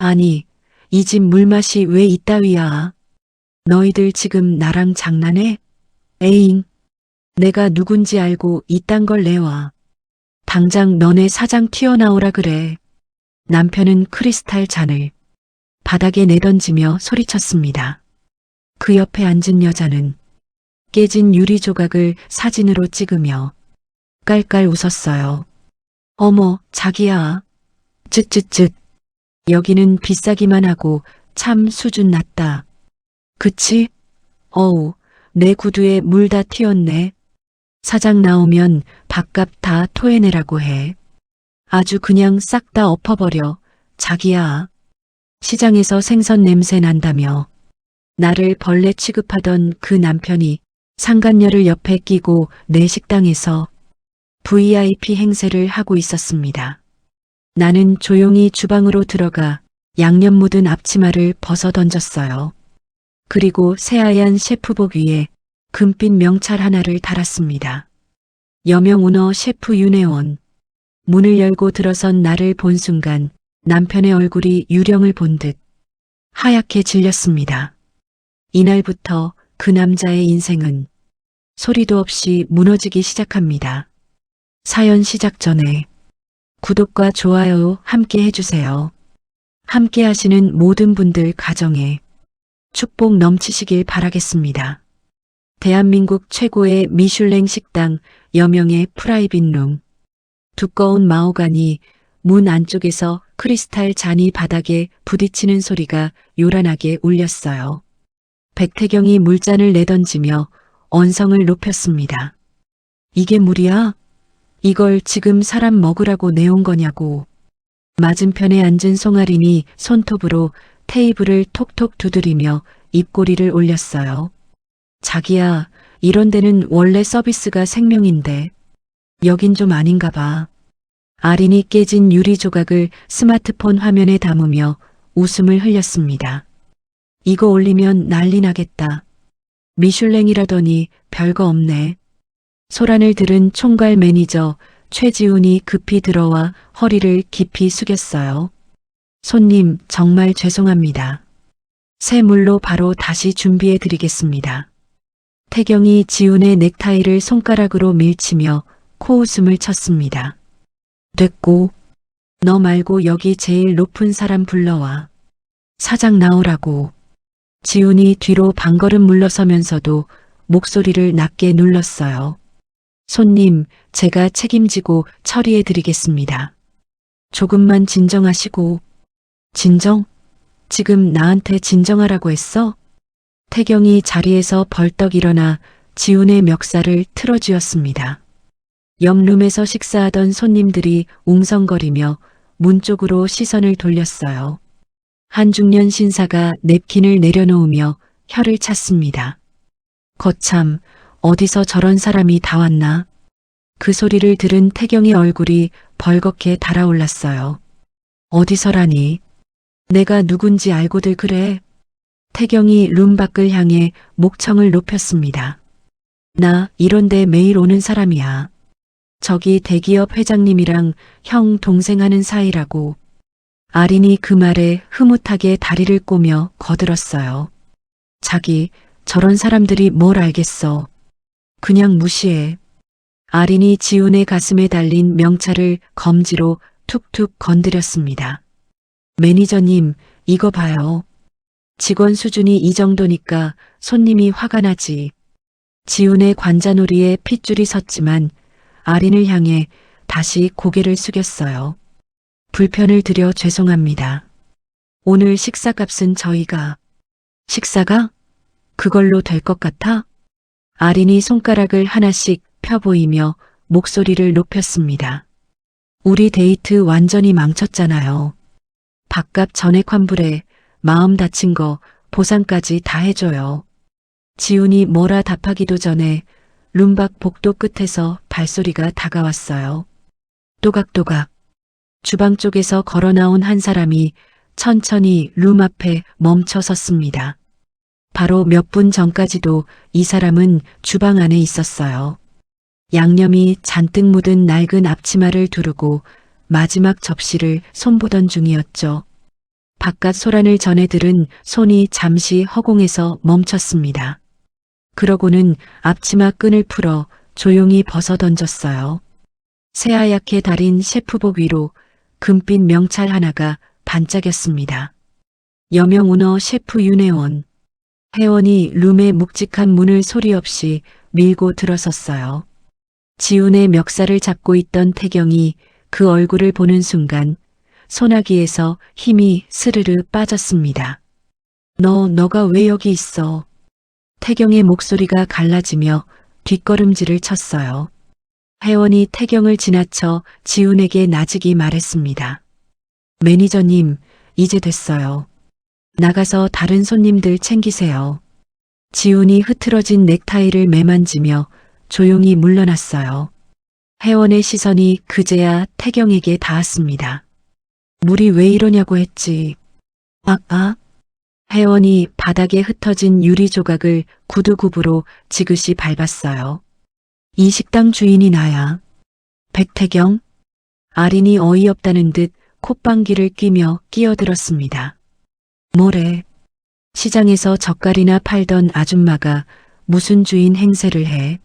아니, 이 집 물맛이 왜 이따위야? 너희들 지금 나랑 장난해? 에잉, 내가 누군지 알고 이딴 걸 내와. 당장 너네 사장 튀어나오라 그래. 남편은 크리스탈 잔을 바닥에 내던지며 소리쳤습니다. 그 옆에 앉은 여자는 깨진 유리 조각을 사진으로 찍으며 깔깔 웃었어요. 어머, 자기야. 쯧쯧쯧. 여기는 비싸기만 하고 참 수준 낮다. 그치? 어우, 내 구두에 물 다 튀었네. 사장 나오면 밥값 다 토해내라고 해. 아주 그냥 싹 다 엎어버려. 자기야. 시장에서 생선 냄새 난다며 나를 벌레 취급하던 그 남편이 상간녀를 옆에 끼고 내 식당에서 VIP 행세를 하고 있었습니다. 나는 조용히 주방으로 들어가 양념 묻은 앞치마를 벗어 던졌어요. 그리고 새하얀 셰프복 위에 금빛 명찰 하나를 달았습니다. 여명 오너 셰프 윤혜원. 문을 열고 들어선 나를 본 순간 남편의 얼굴이 유령을 본 듯 하얗게 질렸습니다. 이날부터 그 남자의 인생은 소리도 없이 무너지기 시작합니다. 사연 시작 전에 구독과 좋아요 함께 해주세요. 함께 하시는 모든 분들 가정에 축복 넘치시길 바라겠습니다. 대한민국 최고의 미슐랭 식당 여명의 프라이빗룸. 두꺼운 마호가니 문 안쪽에서 크리스탈 잔이 바닥에 부딪히는 소리가 요란하게 울렸어요. 백태경이 물잔을 내던지며 언성을 높였습니다. 이게 물이야? 이걸 지금 사람 먹으라고 내온 거냐고. 맞은편에 앉은 송아린이 손톱으로 테이블을 톡톡 두드리며 입꼬리를 올렸어요. 자기야, 이런 데는 원래 서비스가 생명인데 여긴 좀 아닌가 봐. 아린이 깨진 유리 조각을 스마트폰 화면에 담으며 웃음을 흘렸습니다. 이거 올리면 난리 나겠다. 미슐랭이라더니 별거 없네. 소란을 들은 총괄 매니저 최지훈이 급히 들어와 허리를 깊이 숙였어요. 손님, 정말 죄송합니다. 새 물로 바로 다시 준비해 드리겠습니다. 태경이 지훈의 넥타이를 손가락으로 밀치며 코웃음을 쳤습니다. 됐고, 너 말고 여기 제일 높은 사람 불러와. 사장 나오라고. 지훈이 뒤로 반걸음 물러서면서도 목소리를 낮게 눌렀어요. 손님, 제가 책임지고 처리해 드리겠습니다. 조금만 진정하시고. 진정? 지금 나한테 진정하라고 했어? 태경이 자리에서 벌떡 일어나 지훈의 멱살을 틀어쥐었습니다. 옆룸에서 식사하던 손님들이 웅성거리며 문 쪽으로 시선을 돌렸어요. 한중년 신사가 냅킨을 내려놓으며 혀를 찼습니다. 거참, 어디서 저런 사람이 다 왔나? 그 소리를 들은 태경의 얼굴이 벌겋게 달아올랐어요. 어디서라니? 내가 누군지 알고들 그래? 태경이 룸 밖을 향해 목청을 높였습니다. 나 이런데 매일 오는 사람이야. 저기 대기업 회장님이랑 형 동생 하는 사이라고. 아린이 그 말에 흐뭇하게 다리를 꼬며 거들었어요. 자기, 저런 사람들이 뭘 알겠어. 그냥 무시해. 아린이 지훈의 가슴에 달린 명찰을 검지로 툭툭 건드렸습니다. 매니저님, 이거 봐요. 직원 수준이 이 정도니까 손님이 화가 나지. 지훈의 관자놀이에 핏줄이 섰지만 아린을 향해 다시 고개를 숙였어요. 불편을 드려 죄송합니다. 오늘 식사값은 저희가. 식사가? 그걸로 될 것 같아? 아린이 손가락을 하나씩 펴 보이며 목소리를 높였습니다. 우리 데이트 완전히 망쳤잖아요. 밥값 전액 환불에 마음 다친 거 보상까지 다 해줘요. 지훈이 뭐라 답하기도 전에 룸밖 복도 끝에서 발소리가 다가왔어요. 또각또각. 주방 쪽에서 걸어 나온 한 사람이 천천히 룸 앞에 멈춰 섰습니다. 바로 몇 분 전까지도 이 사람은 주방 안에 있었어요. 양념이 잔뜩 묻은 낡은 앞치마를 두르고 마지막 접시를 손보던 중이었죠. 바깥 소란을 전해 들은 손이 잠시 허공에서 멈췄습니다. 그러고는 앞치마 끈을 풀어 조용히 벗어 던졌어요. 새하얗게 달인 셰프복 위로 금빛 명찰 하나가 반짝였습니다. 여명 오너 셰프 윤혜원. 혜원이 룸의 묵직한 문을 소리 없이 밀고 들어섰어요. 지훈의 멱살을 잡고 있던 태경이 그 얼굴을 보는 순간 소나기에서 힘이 스르르 빠졌습니다. 너가 왜 여기 있어? 태경의 목소리가 갈라지며 뒷걸음질을 쳤어요. 혜원이 태경을 지나쳐 지훈에게 나직이 말했습니다. 매니저님, 이제 됐어요. 나가서 다른 손님들 챙기세요. 지훈이 흐트러진 넥타이를 매만지며 조용히 물러났어요. 혜원의 시선이 그제야 태경에게 닿았습니다. 물이 왜 이러냐고 했지. 혜원이 바닥에 흩어진 유리 조각을 구두굽으로 지그시 밟았어요. 이 식당 주인이 나야. 백태경? 아린이 어이없다는 듯 콧방귀를 뀌며 끼어들었습니다. 뭐래? 시장에서 젓갈이나 팔던 아줌마가 무슨 주인 행세를 해?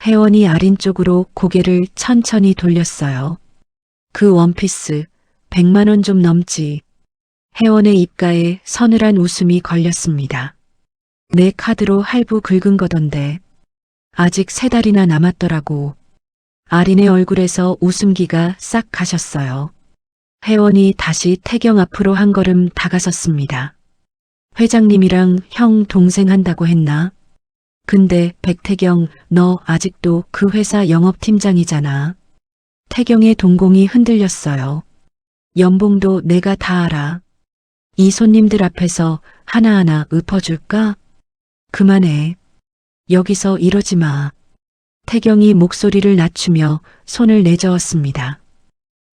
혜원이 아린 쪽으로 고개를 천천히 돌렸어요. 그 원피스 100만 원 좀 넘지. 혜원의 입가에 서늘한 웃음이 걸렸습니다. 내 카드로 할부 긁은 거던데. 아직 3달이나 남았더라고. 아린의 얼굴에서 웃음기가 싹 가셨어요. 혜원이 다시 태경 앞으로 한 걸음 다가섰습니다. 회장님이랑 형 동생 한다고 했나? 근데 백태경, 너 아직도 그 회사 영업팀장이잖아. 태경의 동공이 흔들렸어요. 연봉도 내가 다 알아. 이 손님들 앞에서 하나하나 읊어줄까? 그만해. 여기서 이러지 마. 태경이 목소리를 낮추며 손을 내저었습니다.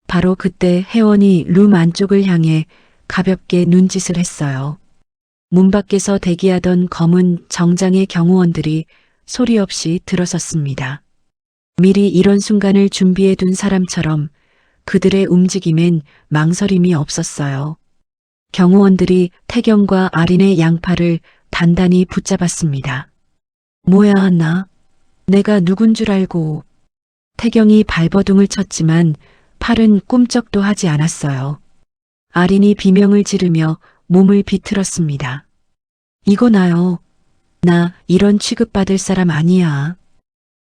바로 그때 혜원이 룸 안쪽을 향해 가볍게 눈짓을 했어요. 문 밖에서 대기하던 검은 정장의 경호원들이 소리 없이 들어섰습니다. 미리 이런 순간을 준비해 둔 사람처럼 그들의 움직임엔 망설임이 없었어요. 경호원들이 태경과 아린의 양팔을 단단히 붙잡았습니다. 뭐야, 내가 누군 줄 알고. 태경이 발버둥을 쳤지만 팔은 꿈쩍도 하지 않았어요. 아린이 비명을 지르며 몸을 비틀었습니다. 이거 나요. 나 이런 취급받을 사람 아니야.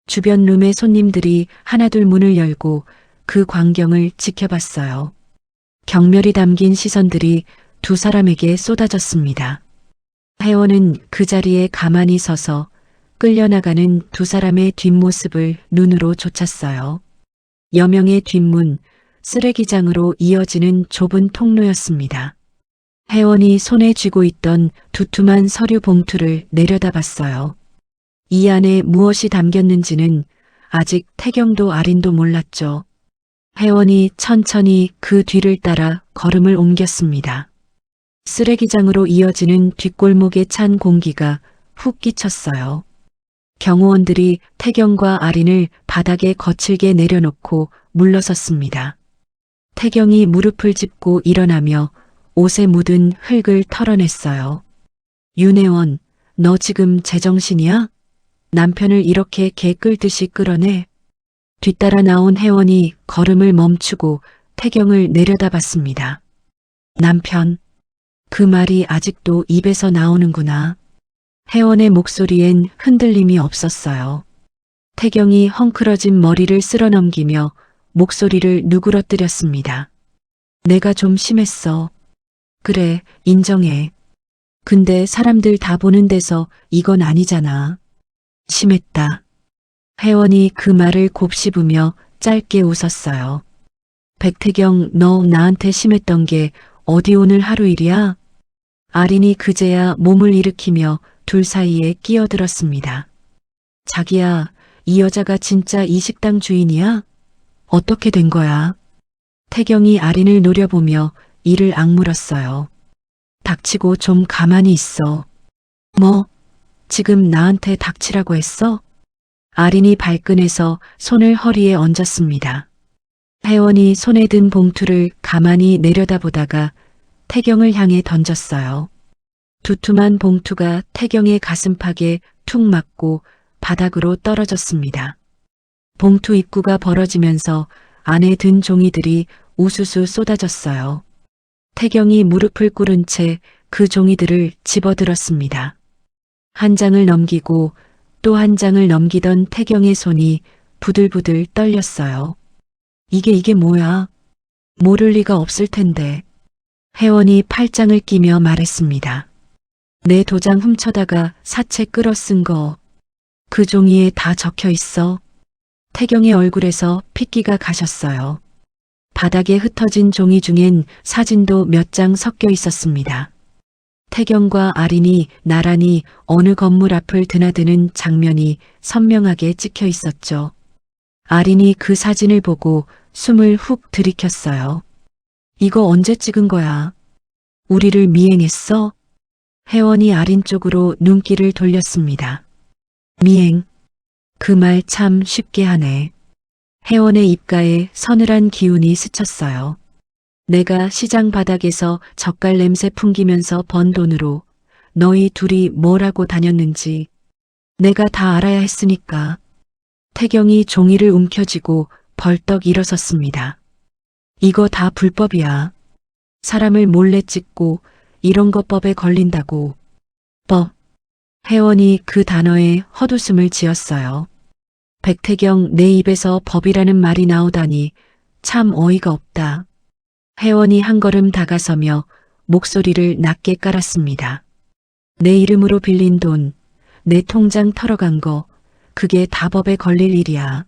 주변 룸의 손님들이 하나둘 문을 열고 그 광경을 지켜봤어요. 경멸이 담긴 시선들이 두 사람에게 쏟아졌습니다. 혜원은 그 자리에 가만히 서서 끌려나가는 두 사람의 뒷모습을 눈으로 쫓았어요. 여명의 뒷문, 쓰레기장으로 이어지는 좁은 통로였습니다. 혜원이 손에 쥐고 있던 두툼한 서류 봉투를 내려다봤어요. 이 안에 무엇이 담겼는지는 아직 태경도 아린도 몰랐죠. 혜원이 천천히 그 뒤를 따라 걸음을 옮겼습니다. 쓰레기장으로 이어지는 뒷골목에 찬 공기가 훅 끼쳤어요. 경호원들이 태경과 아린을 바닥에 거칠게 내려놓고 물러섰습니다. 태경이 무릎을 짚고 일어나며 옷에 묻은 흙을 털어냈어요. 윤혜원, 너 지금 제정신이야? 남편을 이렇게 개 끌듯이 끌어내? 뒤따라 나온 혜원이 걸음을 멈추고 태경을 내려다봤습니다. 남편, 그 말이 아직도 입에서 나오는구나. 혜원의 목소리엔 흔들림이 없었어요. 태경이 헝클어진 머리를 쓸어넘기며 목소리를 누그러뜨렸습니다. 내가 좀 심했어. 그래, 인정해. 근데 사람들 다 보는 데서 이건 아니잖아. 심했다. 혜원이 그 말을 곱씹으며 짧게 웃었어요. 백태경, 너 나한테 심했던 게 어디 오늘 하루 일이야? 아린이 그제야 몸을 일으키며 둘 사이에 끼어들었습니다. 자기야, 이 여자가 진짜 이 식당 주인이야? 어떻게 된 거야? 태경이 아린을 노려보며 이를 악물었어요. 닥치고 좀 가만히 있어. 뭐? 지금 나한테 닥치라고 했어? 아린이 발끈해서 손을 허리에 얹었습니다. 혜원이 손에 든 봉투를 가만히 내려다보다가 태경을 향해 던졌어요. 두툼한 봉투가 태경의 가슴팍에 툭 맞고 바닥으로 떨어졌습니다. 봉투 입구가 벌어지면서 안에 든 종이들이 우수수 쏟아졌어요. 태경이 무릎을 꿇은 채 그 종이들을 집어들었습니다. 한 장을 넘기고 또 한 장을 넘기던 태경의 손이 부들부들 떨렸어요. 이게 뭐야? 모를 리가 없을 텐데. 혜원이 팔짱을 끼며 말했습니다. 내 도장 훔쳐다가 사채 끌어 쓴 거. 그 종이에 다 적혀 있어. 태경의 얼굴에서 핏기가 가셨어요. 바닥에 흩어진 종이 중엔 사진도 몇 장 섞여 있었습니다. 태경과 아린이 나란히 어느 건물 앞을 드나드는 장면이 선명하게 찍혀 있었죠. 아린이 그 사진을 보고 숨을 훅 들이켰어요. 이거 언제 찍은 거야? 우리를 미행했어? 혜원이 아린 쪽으로 눈길을 돌렸습니다. 미행. 그 말 참 쉽게 하네. 혜원의 입가에 서늘한 기운이 스쳤어요. 내가 시장 바닥에서 젓갈 냄새 풍기면서 번 돈으로 너희 둘이 뭘 하고 다녔는지 내가 다 알아야 했으니까. 태경이 종이를 움켜쥐고 벌떡 일어섰습니다. 이거 다 불법이야. 사람을 몰래 찍고 이런 거 법에 걸린다고. 법. 혜원이 그 단어에 헛웃음을 지었어요. 백태경, 내 입에서 법이라는 말이 나오다니 참 어이가 없다. 혜원이 한 걸음 다가서며 목소리를 낮게 깔았습니다. 내 이름으로 빌린 돈, 내 통장 털어간 거, 그게 다 법에 걸릴 일이야.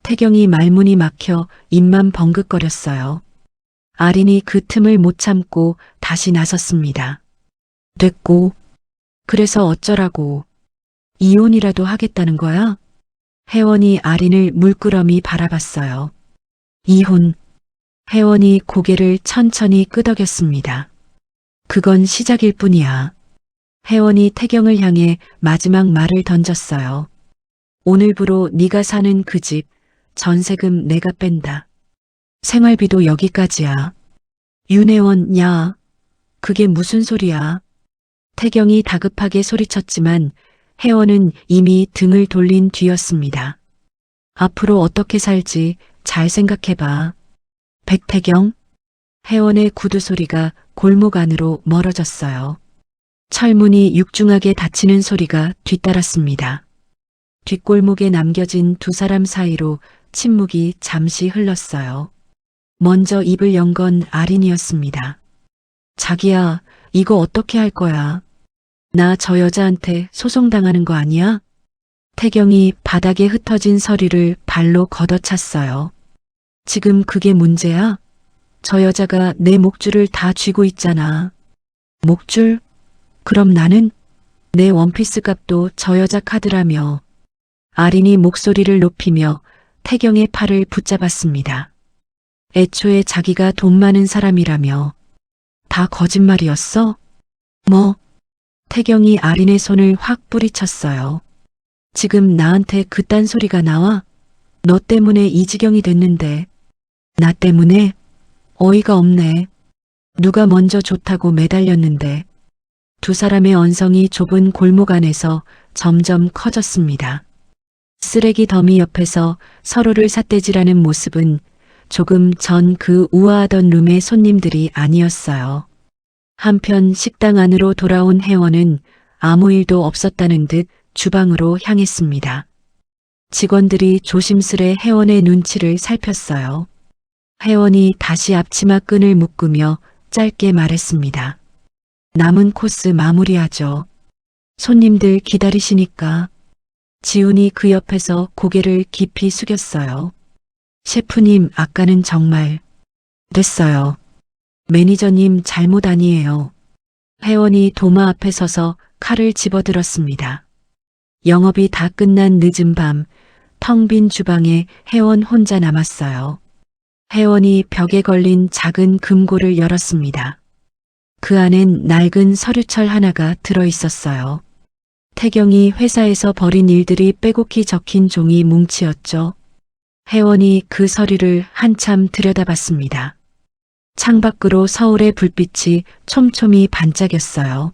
태경이 말문이 막혀 입만 벙긋거렸어요. 아린이 그 틈을 못 참고 다시 나섰습니다. 됐고, 그래서 어쩌라고. 이혼이라도 하겠다는 거야? 혜원이 아린을 물끄러미 바라봤어요. 이혼. 혜원이 고개를 천천히 끄덕였습니다. 그건 시작일 뿐이야. 혜원이 태경을 향해 마지막 말을 던졌어요. 오늘부로 네가 사는 그 집 전세금 내가 뺀다. 생활비도 여기까지야. 윤혜원, 야, 그게 무슨 소리야? 태경이 다급하게 소리쳤지만 혜원은 이미 등을 돌린 뒤였습니다. 앞으로 어떻게 살지 잘 생각해봐. 백태경? 혜원의 구두 소리가 골목 안으로 멀어졌어요. 철문이 육중하게 닫히는 소리가 뒤따랐습니다. 뒷골목에 남겨진 두 사람 사이로 침묵이 잠시 흘렀어요. 먼저 입을 연 건 아린이었습니다. 자기야, 이거 어떻게 할 거야? 나 저 여자한테 소송당하는 거 아니야? 태경이 바닥에 흩어진 서류를 발로 걷어찼어요. 지금 그게 문제야? 저 여자가 내 목줄을 다 쥐고 있잖아. 목줄? 그럼 나는? 내 원피스 값도 저 여자 카드라며. 아린이 목소리를 높이며 태경의 팔을 붙잡았습니다. 애초에 자기가 돈 많은 사람이라며. 다 거짓말이었어? 뭐? 태경이 아린의 손을 확 뿌리쳤어요. 지금 나한테 그딴 소리가 나와? 너 때문에 이 지경이 됐는데. 나 때문에? 어이가 없네. 누가 먼저 좋다고 매달렸는데. 두 사람의 언성이 좁은 골목 안에서 점점 커졌습니다. 쓰레기 더미 옆에서 서로를 삿대질하는 모습은 조금 전 그 우아하던 룸의 손님들이 아니었어요. 한편 식당 안으로 돌아온 혜원은 아무 일도 없었다는 듯 주방으로 향했습니다. 직원들이 조심스레 혜원의 눈치를 살폈어요. 혜원이 다시 앞치마 끈을 묶으며 짧게 말했습니다. 남은 코스 마무리하죠. 손님들 기다리시니까. 지훈이 그 옆에서 고개를 깊이 숙였어요. 셰프님, 아까는 정말. 됐어요. 매니저님 잘못 아니에요. 혜원이 도마 앞에 서서 칼을 집어들었습니다. 영업이 다 끝난 늦은 밤, 텅 빈 주방에 혜원 혼자 남았어요. 혜원이 벽에 걸린 작은 금고를 열었습니다. 그 안엔 낡은 서류철 하나가 들어 있었어요. 태경이 회사에서 벌인 일들이 빼곡히 적힌 종이 뭉치였죠. 혜원이 그 서류를 한참 들여다봤습니다. 창밖으로 서울의 불빛이 촘촘히 반짝였어요.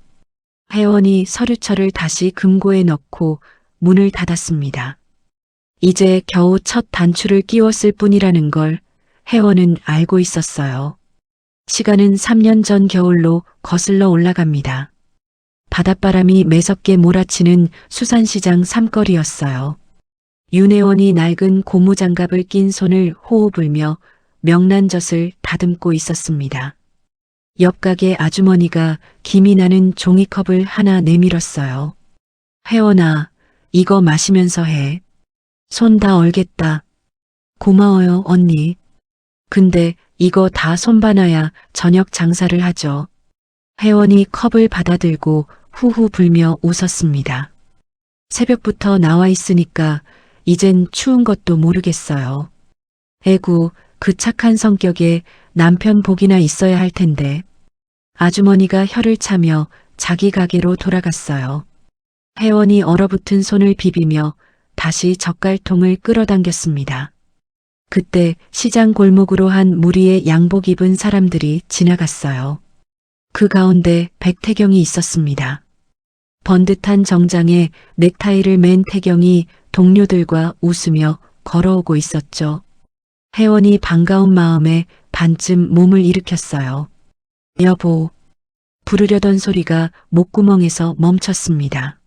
혜원이 서류철을 다시 금고에 넣고 문을 닫았습니다. 이제 겨우 첫 단추를 끼웠을 뿐이라는 걸 혜원은 알고 있었어요. 시간은 3년 전 겨울로 거슬러 올라갑니다. 바닷바람이 매섭게 몰아치는 수산시장 삼거리였어요. 윤혜원이 낡은 고무장갑을 낀 손을 호호 불며 명란젓을 다듬고 있었습니다. 옆 가게 아주머니가 김이 나는 종이컵을 하나 내밀었어요. 혜원아, 이거 마시면서 해. 손 다 얼겠다. 고마워요, 언니. 근데 이거 다 손봐놔야 저녁 장사를 하죠. 혜원이 컵을 받아들고 후후 불며 웃었습니다. 새벽부터 나와 있으니까 이젠 추운 것도 모르겠어요. 에구, 그 착한 성격에 남편 복이나 있어야 할 텐데. 아주머니가 혀를 차며 자기 가게로 돌아갔어요. 혜원이 얼어붙은 손을 비비며 다시 젓갈통을 끌어당겼습니다. 그때 시장 골목으로 한 무리의 양복 입은 사람들이 지나갔어요. 그 가운데 백태경이 있었습니다. 번듯한 정장에 넥타이를 맨 태경이 동료들과 웃으며 걸어오고 있었죠. 혜원이 반가운 마음에 반쯤 몸을 일으켰어요. 여보, 부르려던 소리가 목구멍에서 멈췄습니다.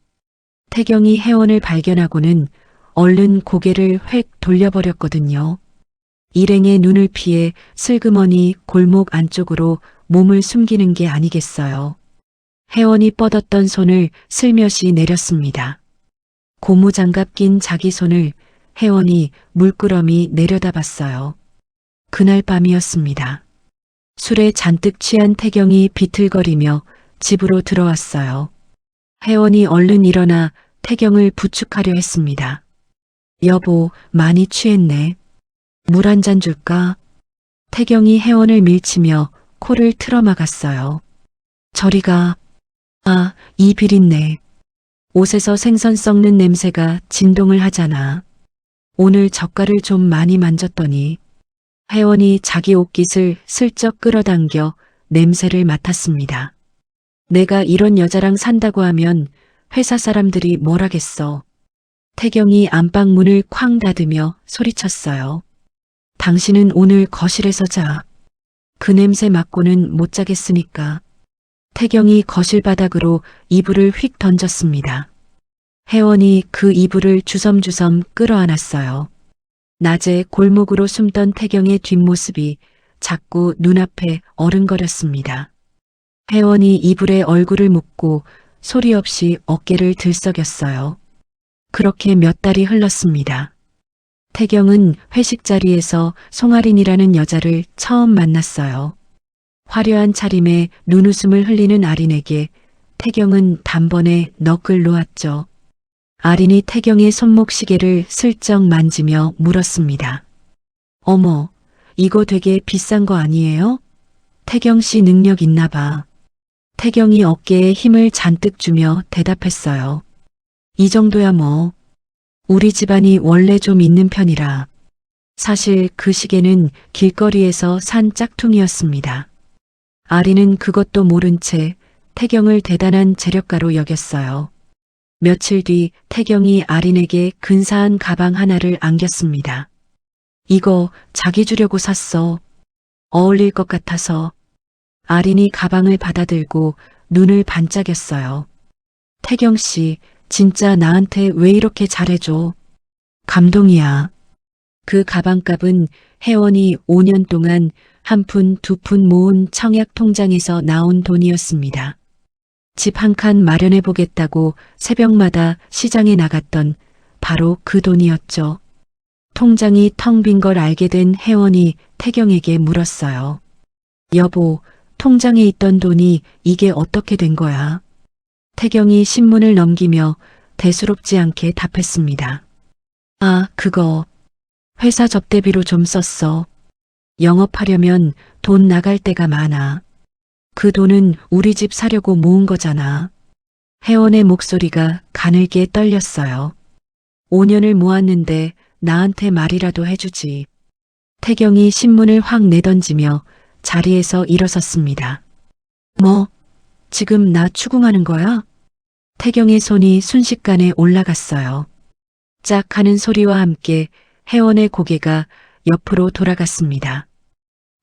태경이 혜원을 발견하고는 얼른 고개를 획 돌려버렸거든요. 일행의 눈을 피해 슬그머니 골목 안쪽으로 몸을 숨기는 게 아니겠어요. 혜원이 뻗었던 손을 슬며시 내렸습니다. 고무장갑 낀 자기 손을 혜원이 물끄러미 내려다봤어요. 그날 밤이었습니다. 술에 잔뜩 취한 태경이 비틀거리며 집으로 들어왔어요. 혜원이 얼른 일어나 태경을 부축하려 했습니다. 여보, 많이 취했네. 물 한 잔 줄까? 태경이 혜원을 밀치며 코를 틀어막았어요. 저리 가. 아, 이 비린내. 옷에서 생선 썩는 냄새가 진동을 하잖아. 오늘 젓갈을 좀 많이 만졌더니. 혜원이 자기 옷깃을 슬쩍 끌어당겨 냄새를 맡았습니다. 내가 이런 여자랑 산다고 하면 회사 사람들이 뭐라겠어. 태경이 안방 문을 쾅 닫으며 소리쳤어요. 당신은 오늘 거실에서 자. 그 냄새 맡고는 못 자겠으니까. 태경이 거실 바닥으로 이불을 휙 던졌습니다. 혜원이 그 이불을 주섬주섬 끌어안았어요. 낮에 골목으로 숨던 태경의 뒷모습이 자꾸 눈앞에 어른거렸습니다. 혜원이 이불에 얼굴을 묻고 소리 없이 어깨를 들썩였어요. 그렇게 몇 달이 흘렀습니다. 태경은 회식 자리에서 송아린이라는 여자를 처음 만났어요. 화려한 차림에 눈웃음을 흘리는 아린에게 태경은 단번에 넋을 놓았죠. 아린이 태경의 손목 시계를 슬쩍 만지며 물었습니다. 어머, 이거 되게 비싼 거 아니에요? 태경 씨 능력 있나 봐. 태경이 어깨에 힘을 잔뜩 주며 대답했어요. 이 정도야 뭐. 우리 집안이 원래 좀 있는 편이라. 사실 그 시계는 길거리에서 산 짝퉁이었습니다. 아리는 그것도 모른 채 태경을 대단한 재력가로 여겼어요. 며칠 뒤 태경이 아린에게 근사한 가방 하나를 안겼습니다. 이거 자기 주려고 샀어. 어울릴 것 같아서. 아린이 가방을 받아들고 눈을 반짝였어요. 태경 씨, 진짜 나한테 왜 이렇게 잘해줘? 감동이야. 그 가방값은 혜원이 5년 동안 한 푼, 두 푼 모은 청약 통장에서 나온 돈이었습니다. 집 한 칸 마련해 보겠다고 새벽마다 시장에 나갔던 바로 그 돈이었죠. 통장이 텅 빈 걸 알게 된 혜원이 태경에게 물었어요. 여보, 통장에 있던 돈이 이게 어떻게 된 거야? 태경이 신문을 넘기며 대수롭지 않게 답했습니다. 아, 그거. 회사 접대비로 좀 썼어. 영업하려면 돈 나갈 때가 많아. 그 돈은 우리 집 사려고 모은 거잖아. 혜원의 목소리가 가늘게 떨렸어요. 5년을 모았는데 나한테 말이라도 해주지. 태경이 신문을 확 내던지며 자리에서 일어섰습니다. 뭐, 지금 나 추궁하는 거야? 태경의 손이 순식간에 올라갔어요. 짝 하는 소리와 함께 혜원의 고개가 옆으로 돌아갔습니다.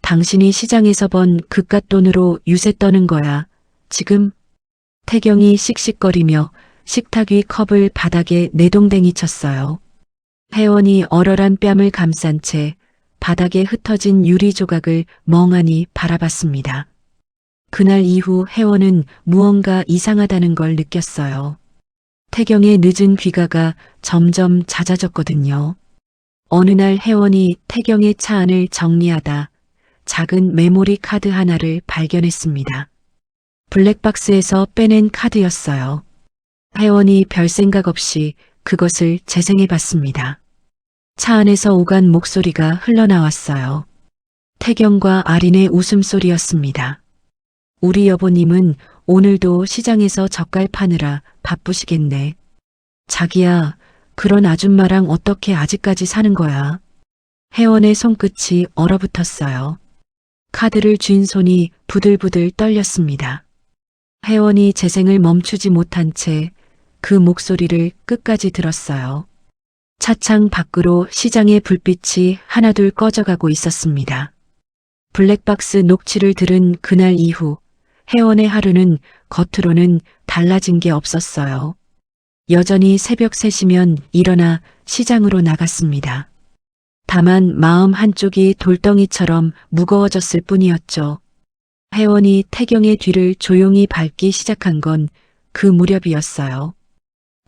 당신이 시장에서 번 그깟 돈으로 유세 떠는 거야. 지금? 태경이 씩씩거리며 식탁 위 컵을 바닥에 내동댕이 쳤어요. 혜원이 얼얼한 뺨을 감싼 채 바닥에 흩어진 유리 조각을 멍하니 바라봤습니다. 그날 이후 혜원은 무언가 이상하다는 걸 느꼈어요. 태경의 늦은 귀가가 점점 잦아졌거든요. 어느 날 혜원이 태경의 차 안을 정리하다 작은 메모리 카드 하나를 발견했습니다. 블랙박스에서 빼낸 카드였어요. 혜원이 별 생각 없이 그것을 재생해 봤습니다. 차 안에서 오간 목소리가 흘러나왔어요. 태경과 아린의 웃음소리였습니다. 우리 여보님은 오늘도 시장에서 젓갈 파느라 바쁘시겠네. 자기야, 그런 아줌마랑 어떻게 아직까지 사는 거야? 혜원의 손끝이 얼어붙었어요. 카드를 쥔 손이 부들부들 떨렸습니다. 혜원이 재생을 멈추지 못한 채 그 목소리를 끝까지 들었어요. 차창 밖으로 시장의 불빛이 하나둘 꺼져가고 있었습니다. 블랙박스 녹취를 들은 그날 이후 혜원의 하루는 겉으로는 달라진 게 없었어요. 여전히 새벽 3시면 일어나 시장으로 나갔습니다. 다만 마음 한쪽이 돌덩이처럼 무거워졌을 뿐이었죠. 혜원이 태경의 뒤를 조용히 밟기 시작한 건 그 무렵이었어요.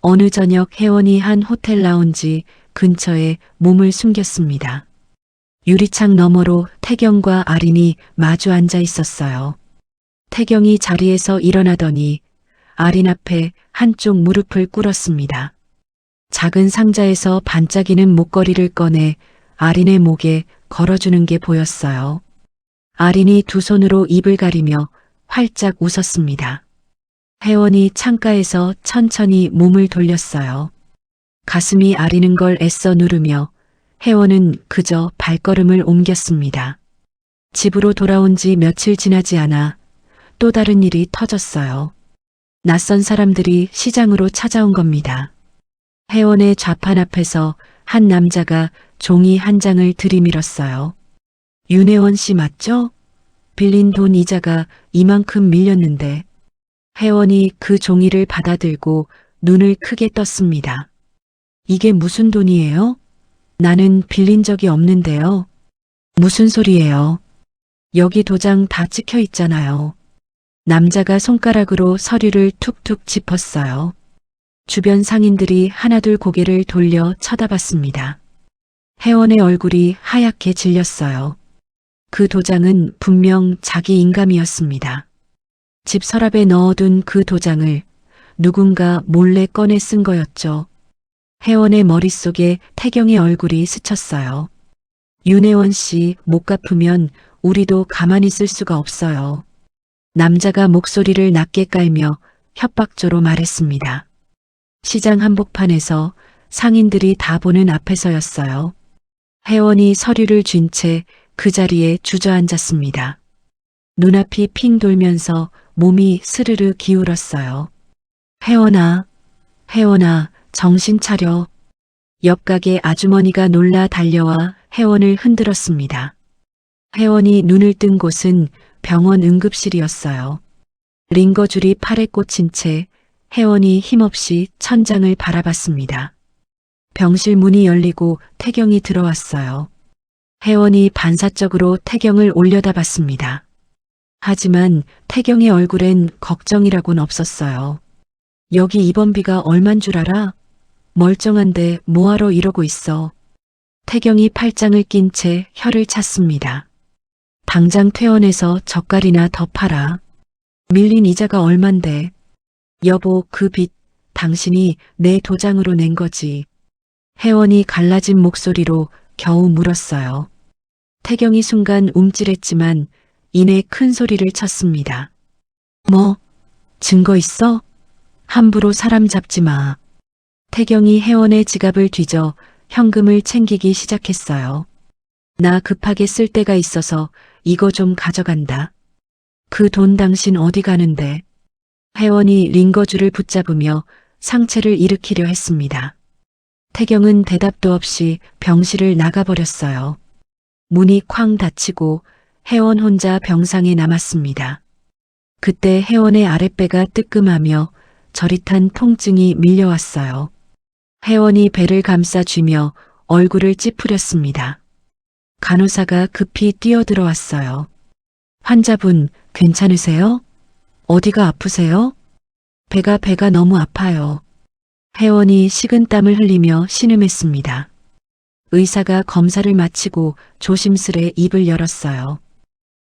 어느 저녁 혜원이 한 호텔 라운지 근처에 몸을 숨겼습니다. 유리창 너머로 태경과 아린이 마주 앉아 있었어요. 태경이 자리에서 일어나더니 아린 앞에 한쪽 무릎을 꿇었습니다. 작은 상자에서 반짝이는 목걸이를 꺼내 아린의 목에 걸어주는 게 보였어요. 아린이 두 손으로 입을 가리며 활짝 웃었습니다. 혜원이 창가에서 천천히 몸을 돌렸어요. 가슴이 아리는 걸 애써 누르며 혜원은 그저 발걸음을 옮겼습니다. 집으로 돌아온 지 며칠 지나지 않아 또 다른 일이 터졌어요. 낯선 사람들이 시장으로 찾아온 겁니다. 혜원의 좌판 앞에서 한 남자가 종이 한 장을 들이밀었어요. 윤혜원 씨 맞죠? 빌린 돈 이자가 이만큼 밀렸는데. 혜원이 그 종이를 받아들고 눈을 크게 떴습니다. 이게 무슨 돈이에요? 나는 빌린 적이 없는데요. 무슨 소리예요? 여기 도장 다 찍혀 있잖아요. 남자가 손가락으로 서류를 툭툭 짚었어요. 주변 상인들이 하나둘 고개를 돌려 쳐다봤습니다. 혜원의 얼굴이 하얗게 질렸어요. 그 도장은 분명 자기 인감이었습니다. 집 서랍에 넣어둔 그 도장을 누군가 몰래 꺼내 쓴 거였죠. 혜원의 머릿속에 태경의 얼굴이 스쳤어요. 윤혜원 씨 못 갚으면 우리도 가만히 있을 수가 없어요. 남자가 목소리를 낮게 깔며 협박조로 말했습니다. 시장 한복판에서 상인들이 다 보는 앞에서였어요. 혜원이 서류를 쥔 채 그 자리에 주저앉았습니다. 눈앞이 핑 돌면서 몸이 스르르 기울었어요. 혜원아, 혜원아, 정신 차려. 옆 가게 아주머니가 놀라 달려와 혜원을 흔들었습니다. 혜원이 눈을 뜬 곳은 병원 응급실이었어요. 링거줄이 팔에 꽂힌 채 혜원이 힘없이 천장을 바라봤습니다. 병실 문이 열리고 태경이 들어왔어요. 혜원이 반사적으로 태경을 올려다봤습니다. 하지만 태경의 얼굴엔 걱정이라곤 없었어요. 여기 입원비가 얼만 줄 알아? 멀쩡한데 뭐하러 이러고 있어. 태경이 팔짱을 낀 채 혀를 찼습니다. 당장 퇴원해서 젓갈이나 더 팔아. 밀린 이자가 얼만데. 여보, 그 빚 당신이 내 도장으로 낸 거지. 혜원이 갈라진 목소리로 겨우 물었어요. 태경이 순간 움찔했지만 이내 큰 소리를 쳤습니다. 뭐? 증거 있어? 함부로 사람 잡지 마. 태경이 혜원의 지갑을 뒤져 현금을 챙기기 시작했어요. 나 급하게 쓸 데가 있어서 이거 좀 가져간다. 그 돈 당신 어디 가는데? 혜원이 링거줄을 붙잡으며 상체를 일으키려 했습니다. 태경은 대답도 없이 병실을 나가버렸어요. 문이 쾅 닫히고 혜원 혼자 병상에 남았습니다. 그때 혜원의 아랫배가 뜨끔하며 저릿한 통증이 밀려왔어요. 혜원이 배를 감싸 쥐며 얼굴을 찌푸렸습니다. 간호사가 급히 뛰어들어왔어요. 환자분, 괜찮으세요? 어디가 아프세요? 배가 너무 아파요. 혜원이 식은땀을 흘리며 신음했습니다. 의사가 검사를 마치고 조심스레 입을 열었어요.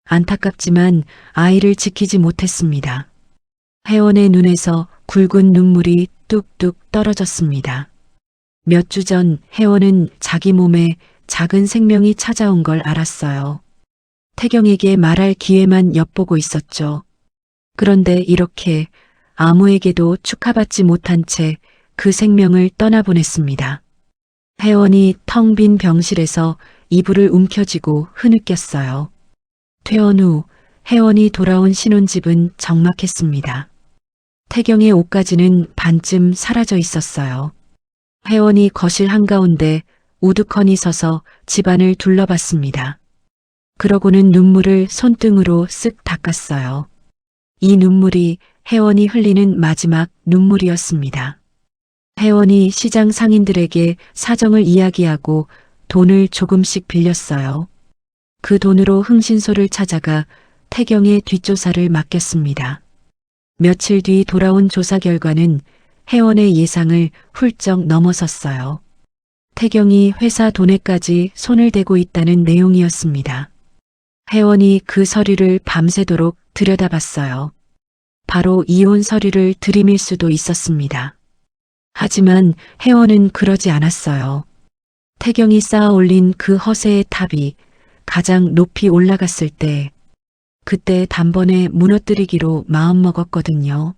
안타깝지만 아이를 지키지 못했습니다. 혜원의 눈에서 굵은 눈물이 뚝뚝 떨어졌습니다. 몇 주 전 혜원은 자기 몸에 작은 생명이 찾아온 걸 알았어요. 태경에게 말할 기회만 엿보고 있었죠. 그런데 이렇게 아무에게도 축하받지 못한 채 그 생명을 떠나보냈습니다. 혜원이 텅 빈 병실에서 이불을 움켜쥐고 흐느꼈어요. 퇴원 후 혜원이 돌아온 신혼집은 적막했습니다. 태경의 옷가지는 반쯤 사라져 있었어요. 혜원이 거실 한가운데 우두커니 서서 집안을 둘러봤습니다. 그러고는 눈물을 손등으로 쓱 닦았어요. 이 눈물이 혜원이 흘리는 마지막 눈물이었습니다. 혜원이 시장 상인들에게 사정을 이야기하고 돈을 조금씩 빌렸어요. 그 돈으로 흥신소를 찾아가 태경의 뒷조사를 맡겼습니다. 며칠 뒤 돌아온 조사 결과는 혜원의 예상을 훌쩍 넘어섰어요. 태경이 회사 돈에까지 손을 대고 있다는 내용이었습니다. 혜원이 그 서류를 밤새도록 들여다봤어요. 바로 이혼 서류를 들이밀 수도 있었습니다. 하지만 혜원은 그러지 않았어요. 태경이 쌓아 올린 그 허세의 탑이 가장 높이 올라갔을 때, 그때 단번에 무너뜨리기로 마음먹었거든요.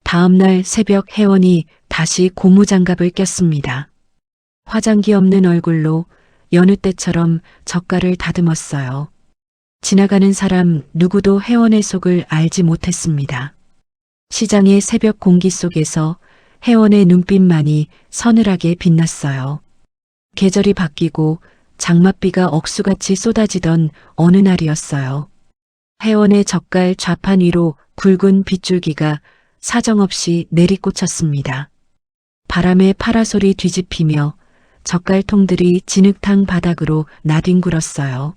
다음날 새벽 혜원이 다시 고무장갑을 꼈습니다. 화장기 없는 얼굴로 여느 때처럼 젓갈을 다듬었어요. 지나가는 사람 누구도 혜원의 속을 알지 못했습니다. 시장의 새벽 공기 속에서 혜원의 눈빛만이 서늘하게 빛났어요. 계절이 바뀌고 장맛비가 억수같이 쏟아지던 어느 날이었어요. 혜원의 젓갈 좌판 위로 굵은 빗줄기가 사정없이 내리꽂혔습니다. 바람에 파라솔이 뒤집히며 젓갈통들이 진흙탕 바닥으로 나뒹굴었어요.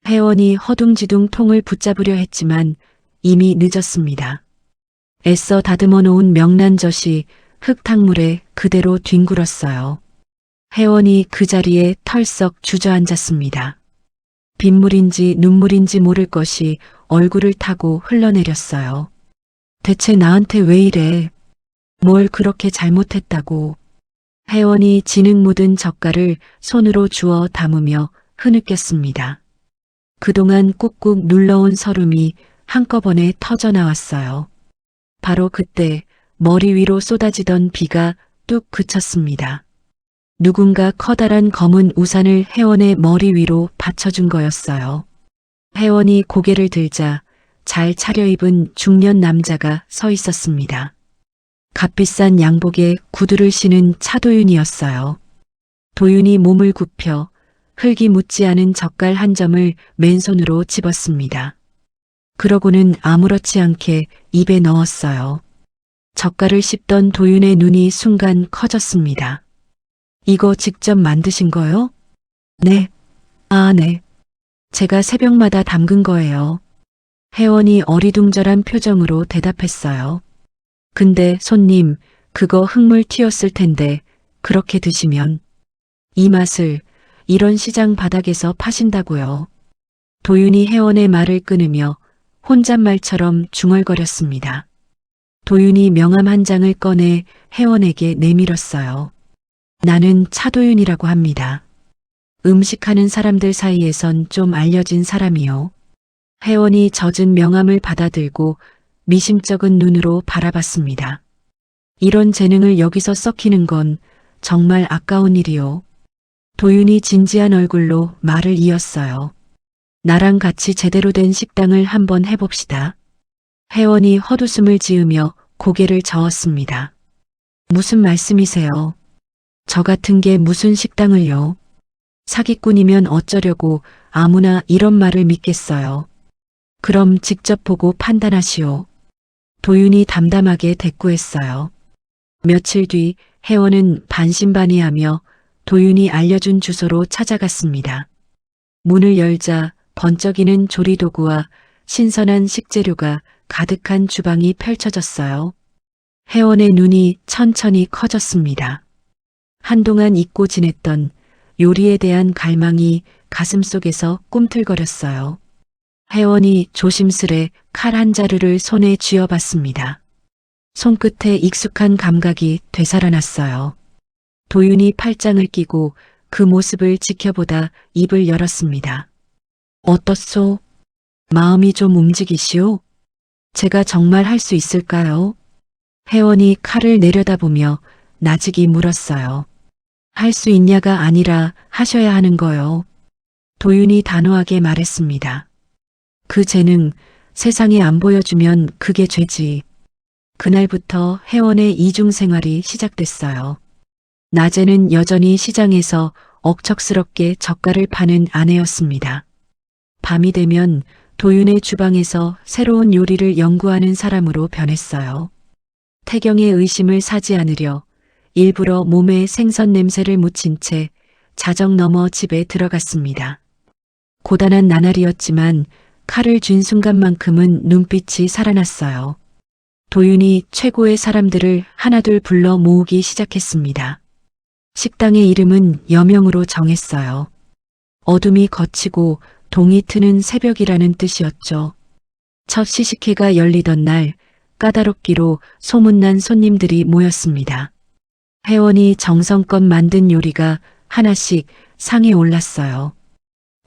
혜원이 허둥지둥 통을 붙잡으려 했지만 이미 늦었습니다. 애써 다듬어 놓은 명란젓이 흙탕물에 그대로 뒹굴었어요. 혜원이 그 자리에 털썩 주저앉았습니다. 빗물인지 눈물인지 모를 것이 얼굴을 타고 흘러내렸어요. 대체 나한테 왜 이래? 뭘 그렇게 잘못했다고. 혜원이 진흙 묻은 젓갈을 손으로 주워 담으며 흐느꼈습니다. 그동안 꾹꾹 눌러온 서름이 한꺼번에 터져 나왔어요. 바로 그때 머리 위로 쏟아지던 비가 뚝 그쳤습니다. 누군가 커다란 검은 우산을 혜원의 머리 위로 받쳐준 거였어요. 혜원이 고개를 들자 잘 차려입은 중년 남자가 서 있었습니다. 값비싼 양복에 구두를 신은 차도윤이었어요. 도윤이 몸을 굽혀 흙이 묻지 않은 젓갈 한 점을 맨손으로 집었습니다. 그러고는 아무렇지 않게 입에 넣었어요. 젓갈을 씹던 도윤의 눈이 순간 커졌습니다. 이거 직접 만드신 거요? 네. 아, 네. 제가 새벽마다 담근 거예요. 혜원이 어리둥절한 표정으로 대답했어요. 근데 손님, 그거 흙물 튀었을 텐데 그렇게 드시면 이 맛을 이런 시장 바닥에서 파신다고요. 도윤이 혜원의 말을 끊으며 혼잣말처럼 중얼거렸습니다. 도윤이 명함 한 장을 꺼내 혜원에게 내밀었어요. 나는 차도윤이라고 합니다. 음식하는 사람들 사이에선 좀 알려진 사람이요. 혜원이 젖은 명함을 받아들고 미심쩍은 눈으로 바라봤습니다. 이런 재능을 여기서 썩히는 건 정말 아까운 일이요. 도윤이 진지한 얼굴로 말을 이었어요. 나랑 같이 제대로 된 식당을 한번 해봅시다. 혜원이 헛웃음을 지으며 고개를 저었습니다. 무슨 말씀이세요? 저 같은 게 무슨 식당을요? 사기꾼이면 어쩌려고 아무나 이런 말을 믿겠어요. 그럼 직접 보고 판단하시오. 도윤이 담담하게 대꾸했어요. 며칠 뒤 혜원은 반신반의하며 도윤이 알려준 주소로 찾아갔습니다. 문을 열자 번쩍이는 조리도구와 신선한 식재료가 가득한 주방이 펼쳐졌어요. 혜원의 눈이 천천히 커졌습니다. 한동안 잊고 지냈던 요리에 대한 갈망이 가슴속에서 꿈틀거렸어요. 혜원이 조심스레 칼 한 자루를 손에 쥐어봤습니다. 손끝에 익숙한 감각이 되살아났어요. 도윤이 팔짱을 끼고 그 모습을 지켜보다 입을 열었습니다. 어떻소? 마음이 좀 움직이시오? 제가 정말 할 수 있을까요? 혜원이 칼을 내려다보며 나직이 물었어요. 할 수 있냐가 아니라 하셔야 하는 거요. 도윤이 단호하게 말했습니다. 그 재능 세상에 안 보여주면 그게 죄지. 그날부터 혜원의 이중 생활이 시작됐어요. 낮에는 여전히 시장에서 억척스럽게 젓갈을 파는 아내였습니다. 밤이 되면 도윤의 주방에서 새로운 요리를 연구하는 사람으로 변했어요. 태경의 의심을 사지 않으려 일부러 몸에 생선 냄새를 묻힌 채 자정 넘어 집에 들어갔습니다. 고단한 나날이었지만 칼을 쥔 순간만큼은 눈빛이 살아났어요. 도윤이 최고의 사람들을 하나둘 불러 모으기 시작했습니다. 식당의 이름은 여명으로 정했어요. 어둠이 걷히고 동이 트는 새벽이라는 뜻이었죠. 첫 시식회가 열리던 날 까다롭기로 소문난 손님들이 모였습니다. 혜원이 정성껏 만든 요리가 하나씩 상에 올랐어요.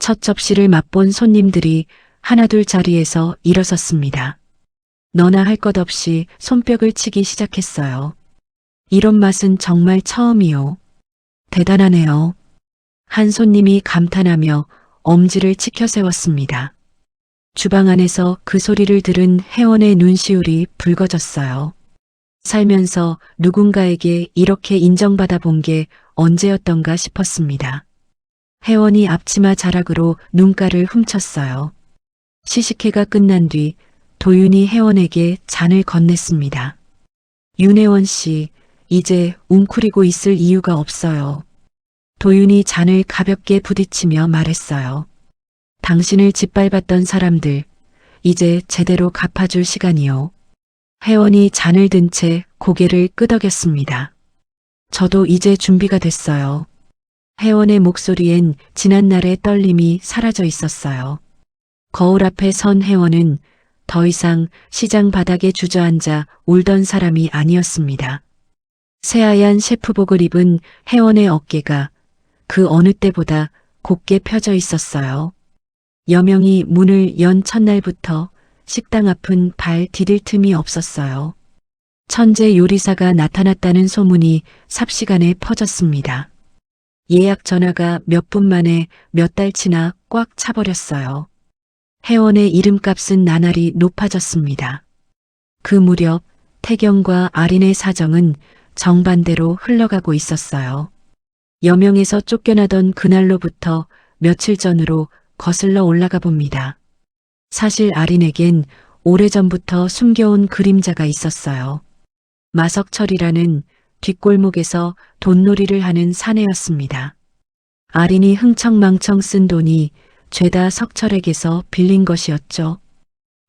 첫 접시를 맛본 손님들이 하나둘 자리에서 일어섰습니다. 너나 할 것 없이 손뼉을 치기 시작했어요. 이런 맛은 정말 처음이요. 대단하네요. 한 손님이 감탄하며 엄지를 치켜 세웠습니다. 주방 안에서 그 소리를 들은 혜원의 눈시울이 붉어졌어요. 살면서 누군가에게 이렇게 인정받아 본 게 언제였던가 싶었습니다. 혜원이 앞치마 자락으로 눈가를 훔쳤어요. 시식회가 끝난 뒤 도윤이 혜원에게 잔을 건넸습니다. 윤혜원 씨, 이제 웅크리고 있을 이유가 없어요. 도윤이 잔을 가볍게 부딪히며 말했어요. 당신을 짓밟았던 사람들, 이제 제대로 갚아줄 시간이요. 혜원이 잔을 든 채 고개를 끄덕였습니다. 저도 이제 준비가 됐어요. 혜원의 목소리엔 지난날의 떨림이 사라져 있었어요. 거울 앞에 선 혜원은 더 이상 시장 바닥에 주저앉아 울던 사람이 아니었습니다. 새하얀 셰프복을 입은 혜원의 어깨가 그 어느 때보다 곧게 펴져 있었어요. 여명이 문을 연 첫날부터 식당 앞은 발 디딜 틈이 없었어요. 천재 요리사가 나타났다는 소문이 삽시간에 퍼졌습니다. 예약 전화가 몇 분 만에 몇 달치나 꽉 차버렸어요. 혜원의 이름값은 나날이 높아졌습니다. 그 무렵 태경과 아린의 사정은 정반대로 흘러가고 있었어요. 여명에서 쫓겨나던 그날로부터 며칠 전으로 거슬러 올라가 봅니다. 사실 아린에겐 오래전부터 숨겨온 그림자가 있었어요. 마석철이라는 뒷골목에서 돈놀이를 하는 사내였습니다. 아린이 흥청망청 쓴 돈이 죄다 석철에게서 빌린 것이었죠.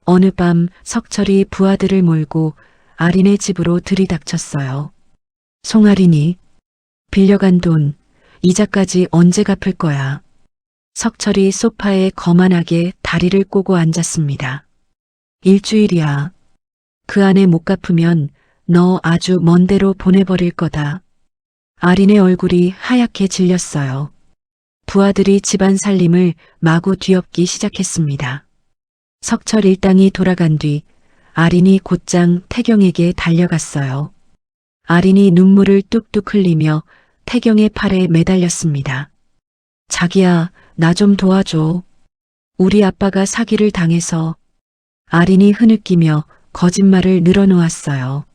어느 밤 석철이 부하들을 몰고 아린의 집으로 들이닥쳤어요. 송아린이 빌려간 돈, 이자까지 언제 갚을 거야. 석철이 소파에 거만하게 다리를 꼬고 앉았습니다. 일주일이야. 그 안에 못 갚으면 너 아주 먼 데로 보내버릴 거다. 아린의 얼굴이 하얗게 질렸어요. 부하들이 집안 살림을 마구 뒤엎기 시작했습니다. 석철 일당이 돌아간 뒤 아린이 곧장 태경에게 달려갔어요. 아린이 눈물을 뚝뚝 흘리며 태경의 팔에 매달렸습니다. 자기야, 나 좀 도와줘. 우리 아빠가 사기를 당해서. 아린이 흐느끼며 거짓말을 늘어놓았어요.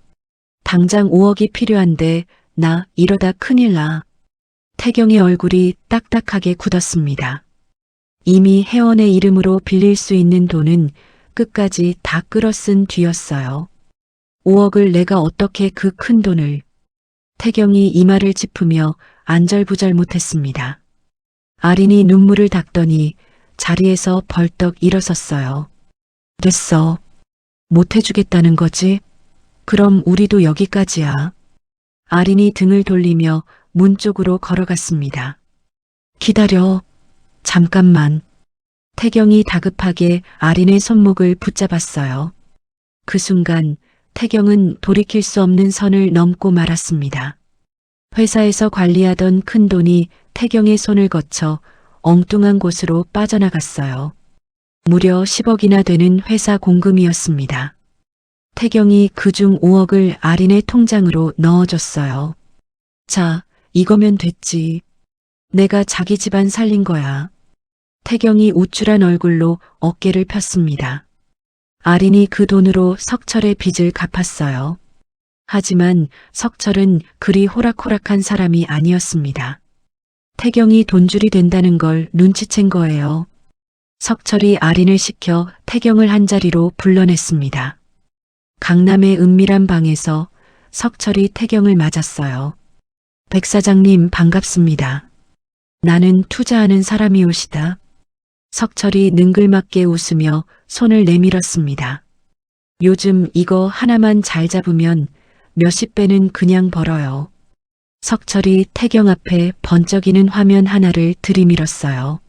당장 5억이 필요한데 나 이러다 큰일 나. 태경의 얼굴이 딱딱하게 굳었습니다. 이미 혜원의 이름으로 빌릴 수 있는 돈은 끝까지 다 끌어쓴 뒤였어요. 5억을 내가 어떻게 그 큰 돈을. 태경이 이마를 짚으며 안절부절 못했습니다. 아린이 눈물을 닦더니 자리에서 벌떡 일어섰어요. 됐어. 못해주겠다는 거지? 그럼 우리도 여기까지야. 아린이 등을 돌리며 문 쪽으로 걸어갔습니다. 기다려. 잠깐만. 태경이 다급하게 아린의 손목을 붙잡았어요. 그 순간 태경은 돌이킬 수 없는 선을 넘고 말았습니다. 회사에서 관리하던 큰 돈이 태경의 손을 거쳐 엉뚱한 곳으로 빠져나갔어요. 무려 10억이나 되는 회사 공금이었습니다. 태경이 그중 5억을 아린의 통장으로 넣어줬어요. 자, 이거면 됐지. 내가 자기 집안 살린 거야. 태경이 우쭐한 얼굴로 어깨를 폈습니다. 아린이 그 돈으로 석철의 빚을 갚았어요. 하지만 석철은 그리 호락호락한 사람이 아니었습니다. 태경이 돈줄이 된다는 걸 눈치챈 거예요. 석철이 아린을 시켜 태경을 한자리로 불러냈습니다. 강남의 은밀한 방에서 석철이 태경을 맞았어요. 백 사장님 반갑습니다. 나는 투자하는 사람이오시다. 석철이 능글맞게 웃으며 손을 내밀었습니다. 요즘 이거 하나만 잘 잡으면 몇십 배는 그냥 벌어요. 석철이 태경 앞에 번쩍이는 화면 하나를 들이밀었어요.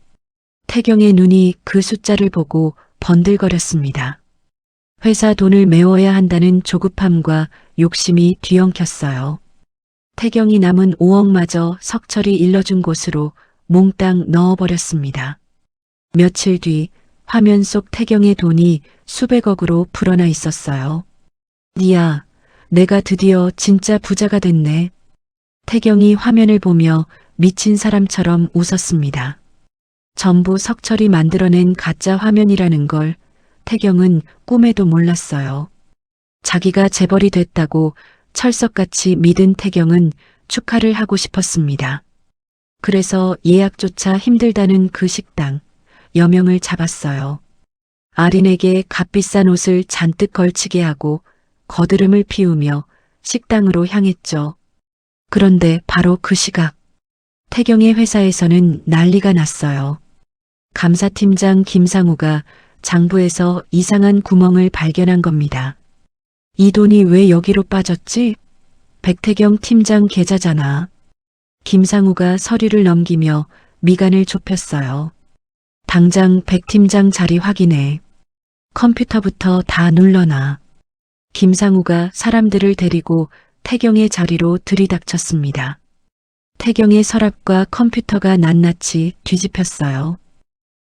태경의 눈이 그 숫자를 보고 번들거렸습니다. 회사 돈을 메워야 한다는 조급함과 욕심이 뒤엉켰어요. 태경이 남은 5억마저 석철이 일러준 곳으로 몽땅 넣어버렸습니다. 며칠 뒤 화면 속 태경의 돈이 수백억으로 불어나 있었어요. 니야, 내가 드디어 진짜 부자가 됐네. 태경이 화면을 보며 미친 사람처럼 웃었습니다. 전부 석철이 만들어낸 가짜 화면이라는 걸 태경은 꿈에도 몰랐어요. 자기가 재벌이 됐다고 철석같이 믿은 태경은 축하를 하고 싶었습니다. 그래서 예약조차 힘들다는 그 식당, 여명을 잡았어요. 아린에게 값비싼 옷을 잔뜩 걸치게 하고 거드름을 피우며 식당으로 향했죠. 그런데 바로 그 시각, 태경의 회사에서는 난리가 났어요. 감사팀장 김상우가 장부에서 이상한 구멍을 발견한 겁니다. 이 돈이 왜 여기로 빠졌지? 백태경 팀장 계좌잖아. 김상우가 서류를 넘기며 미간을 좁혔어요. 당장 백 팀장 자리 확인해. 컴퓨터부터 다 눌러놔. 김상우가 사람들을 데리고 태경의 자리로 들이닥쳤습니다. 태경의 서랍과 컴퓨터가 낱낱이 뒤집혔어요.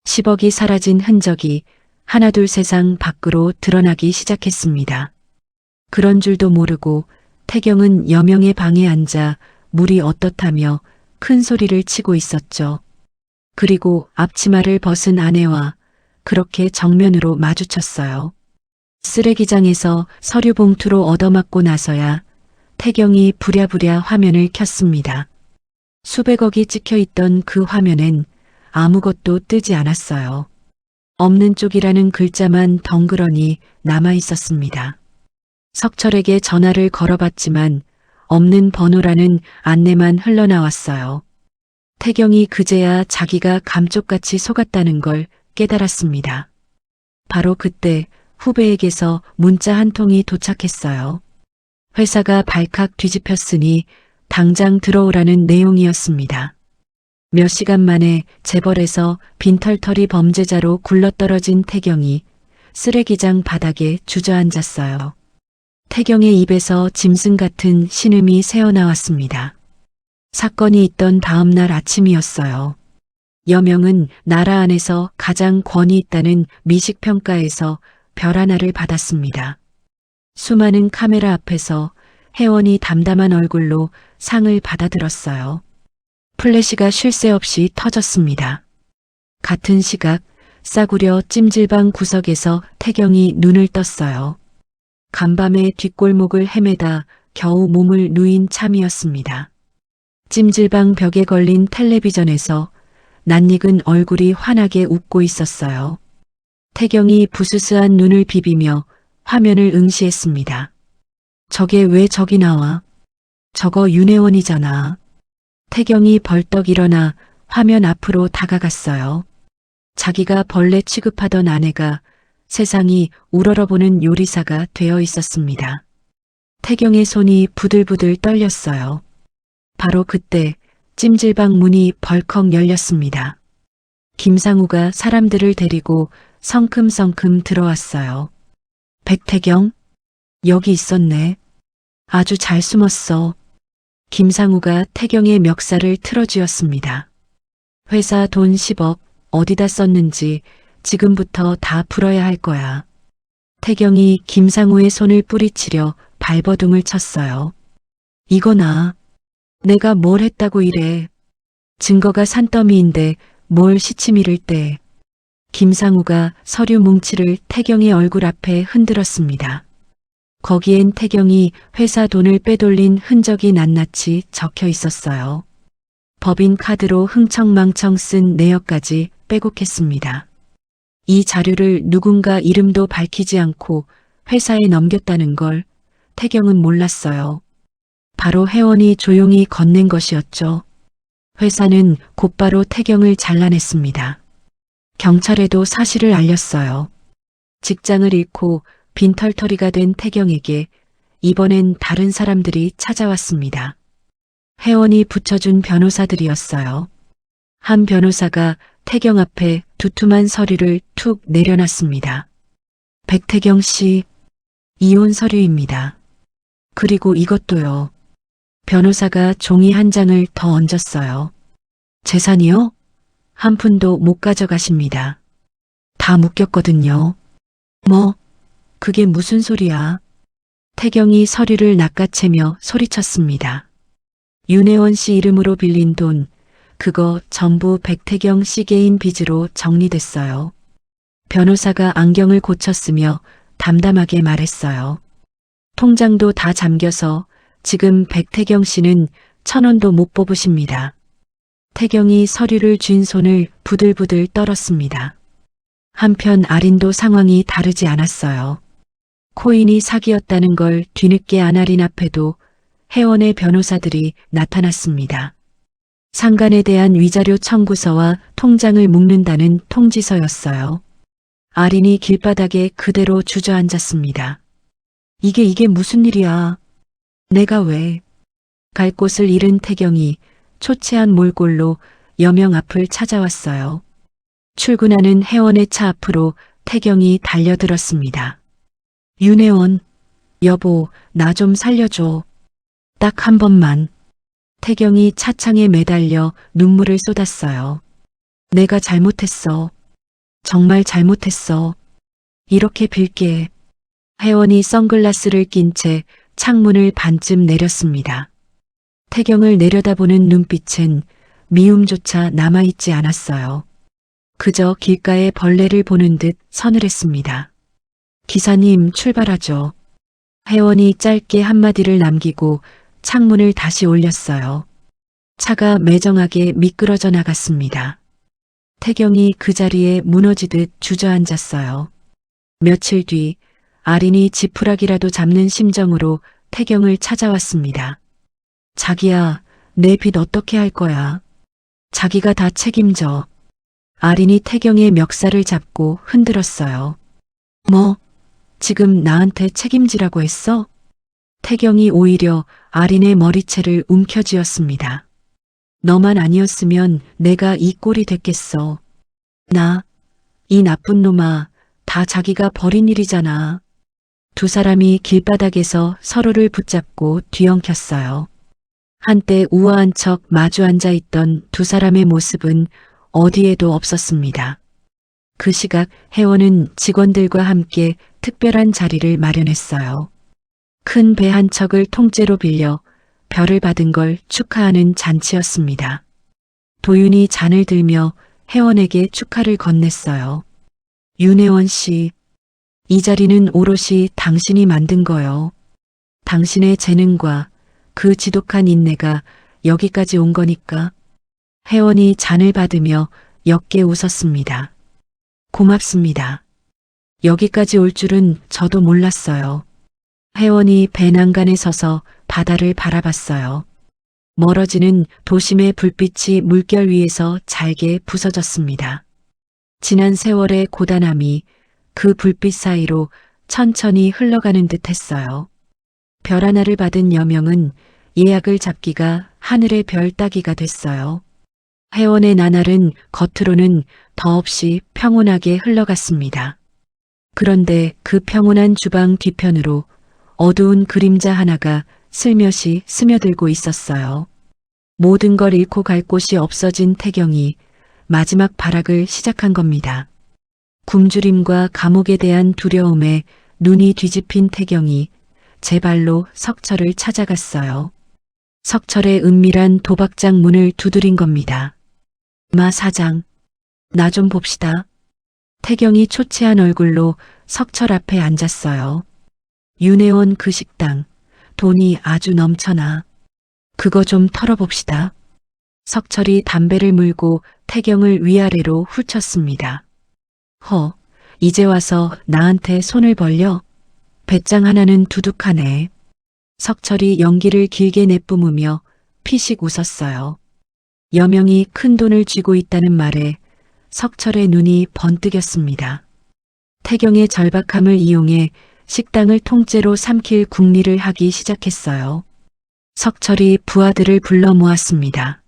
10억이 사라진 흔적이 하나둘 세상 밖으로 드러나기 시작했습니다. 그런 줄도 모르고 태경은 여명의 방에 앉아 물이 어떻다며 큰 소리를 치고 있었죠. 그리고 앞치마를 벗은 아내와 그렇게 정면으로 마주쳤어요. 쓰레기장에서 서류 봉투로 얻어맞고 나서야 태경이 부랴부랴 화면을 켰습니다. 수백억이 찍혀있던 그 화면엔 아무것도 뜨지 않았어요. 없는 쪽이라는 글자만 덩그러니 남아있었습니다. 석철에게 전화를 걸어봤지만 없는 번호라는 안내만 흘러나왔어요. 태경이 그제야 자기가 감쪽같이 속았다는 걸 깨달았습니다. 바로 그때 후배에게서 문자 한 통이 도착했어요. 회사가 발칵 뒤집혔으니 당장 들어오라는 내용이었습니다. 몇 시간 만에 재벌에서 빈털터리 범죄자로 굴러떨어진 태경이 쓰레기장 바닥에 주저앉았어요. 태경의 입에서 짐승 같은 신음이 새어나왔습니다. 사건이 있던 다음 날 아침이었어요. 여명은 나라 안에서 가장 권위 있다는 미식평가에서 별 하나를 받았습니다. 수많은 카메라 앞에서 혜원이 담담한 얼굴로 상을 받아들었어요. 플래시가 쉴 새 없이 터졌습니다. 같은 시각 싸구려 찜질방 구석에서 태경이 눈을 떴어요. 간밤에 뒷골목을 헤매다 겨우 몸을 누인 참이었습니다. 찜질방 벽에 걸린 텔레비전에서 낯익은 얼굴이 환하게 웃고 있었어요. 태경이 부스스한 눈을 비비며 화면을 응시했습니다. 저게 왜 저기 나와? 저거 윤혜원이잖아. 태경이 벌떡 일어나 화면 앞으로 다가갔어요. 자기가 벌레 취급하던 아내가 세상이 우러러보는 요리사가 되어 있었습니다. 태경의 손이 부들부들 떨렸어요. 바로 그때 찜질방 문이 벌컥 열렸습니다. 김상우가 사람들을 데리고 성큼성큼 들어왔어요. 백태경? 여기 있었네. 아주 잘 숨었어. 김상우가 태경의 멱살을 틀어쥐었습니다. 회사 돈 10억 어디다 썼는지 지금부터 다 풀어야 할 거야. 태경이 김상우의 손을 뿌리치려 발버둥을 쳤어요. 이거나 내가 뭘 했다고 이래. 증거가 산더미인데 뭘 시치미를 떼. 김상우가 서류 뭉치를 태경의 얼굴 앞에 흔들었습니다. 거기엔 태경이 회사 돈을 빼돌린 흔적이 낱낱이 적혀 있었어요. 법인 카드로 흥청망청 쓴 내역까지 빼곡했습니다. 이 자료를 누군가 이름도 밝히지 않고 회사에 넘겼다는 걸 태경은 몰랐어요. 바로 혜원이 조용히 건넨 것이었죠. 회사는 곧바로 태경을 잘라냈습니다. 경찰에도 사실을 알렸어요. 직장을 잃고 빈털터리가 된 태경에게 이번엔 다른 사람들이 찾아왔습니다. 혜원이 붙여준 변호사들이었어요. 한 변호사가 태경 앞에 두툼한 서류를 툭 내려놨습니다. 백태경 씨, 이혼 서류입니다. 그리고 이것도요. 변호사가 종이 한 장을 더 얹었어요. 재산이요? 한 푼도 못 가져가십니다. 다 묶였거든요. 뭐, 그게 무슨 소리야? 태경이 서류를 낚아채며 소리쳤습니다. 윤혜원 씨 이름으로 빌린 돈, 그거 전부 백태경 씨 개인 빚으로 정리됐어요. 변호사가 안경을 고쳤으며 담담하게 말했어요. 통장도 다 잠겨서 지금 백태경 씨는 1,000원도 못 뽑으십니다. 태경이 서류를 쥔 손을 부들부들 떨었습니다. 한편 아린도 상황이 다르지 않았어요. 코인이 사기였다는 걸 뒤늦게 안 아린 앞에도 혜원의 변호사들이 나타났습니다. 상간에 대한 위자료 청구서와 통장을 묶는다는 통지서였어요. 아린이 길바닥에 그대로 주저앉았습니다. 이게 무슨 일이야? 내가 왜? 갈 곳을 잃은 태경이 초췌한 몰골로 여명 앞을 찾아왔어요. 출근하는 혜원의 차 앞으로 태경이 달려들었습니다. 윤혜원, 여보, 나 좀 살려줘. 딱 한 번만. 태경이 차창에 매달려 눈물을 쏟았어요. 내가 잘못했어. 정말 잘못했어. 이렇게 빌게. 혜원이 선글라스를 낀 채 창문을 반쯤 내렸습니다. 태경을 내려다보는 눈빛은 미움조차 남아있지 않았어요. 그저 길가의 벌레를 보는 듯 서늘했습니다. 기사님, 출발하죠. 혜원이 짧게 한마디를 남기고 창문을 다시 올렸어요. 차가 매정하게 미끄러져 나갔습니다. 태경이 그 자리에 무너지듯 주저앉았어요. 며칠 뒤 아린이 지푸라기라도 잡는 심정으로 태경을 찾아왔습니다. 자기야, 내 빚 어떻게 할 거야? 자기가 다 책임져. 아린이 태경의 멱살을 잡고 흔들었어요. 뭐? 지금 나한테 책임지라고 했어? 태경이 오히려 아린의 머리채를 움켜쥐었습니다. 너만 아니었으면 내가 이 꼴이 됐겠어. 이 나쁜 놈아, 다 자기가 벌인 일이잖아. 두 사람이 길바닥에서 서로를 붙잡고 뒤엉켰어요. 한때 우아한 척 마주 앉아 있던 두 사람의 모습은 어디에도 없었습니다. 그 시각 혜원은 직원들과 함께 특별한 자리를 마련했어요. 큰 배 한 척을 통째로 빌려 별을 받은 걸 축하하는 잔치였습니다. 도윤이 잔을 들며 혜원에게 축하를 건넸어요. 윤혜원 씨, 이 자리는 오롯이 당신이 만든 거요. 당신의 재능과 그 지독한 인내가 여기까지 온 거니까. 혜원이 잔을 받으며 옅게 웃었습니다. 고맙습니다. 여기까지 올 줄은 저도 몰랐어요. 혜원이 배난간에 서서 바다를 바라봤어요. 멀어지는 도심의 불빛이 물결 위에서 잘게 부서졌습니다. 지난 세월의 고단함이 그 불빛 사이로 천천히 흘러가는 듯 했어요. 별 하나를 받은 여명은 예약을 잡기가 하늘의 별 따기가 됐어요. 혜원의 나날은 겉으로는 더없이 평온하게 흘러갔습니다. 그런데 그 평온한 주방 뒤편으로 어두운 그림자 하나가 슬며시 스며들고 있었어요. 모든 걸 잃고 갈 곳이 없어진 태경이 마지막 발악을 시작한 겁니다. 굶주림과 감옥에 대한 두려움에 눈이 뒤집힌 태경이 제 발로 석철을 찾아갔어요. 석철의 은밀한 도박장 문을 두드린 겁니다. 마 사장, 나 좀 봅시다. 태경이 초췌한 얼굴로 석철 앞에 앉았어요. 윤혜원 그 식당, 돈이 아주 넘쳐나. 그거 좀 털어봅시다. 석철이 담배를 물고 태경을 위아래로 훑쳤습니다. 허, 이제 와서 나한테 손을 벌려? 배짱 하나는 두둑하네. 석철이 연기를 길게 내뿜으며 피식 웃었어요. 여명이 큰 돈을 쥐고 있다는 말에 석철의 눈이 번뜩였습니다. 태경의 절박함을 이용해 식당을 통째로 삼킬 궁리를 하기 시작했어요. 석철이 부하들을 불러 모았습니다.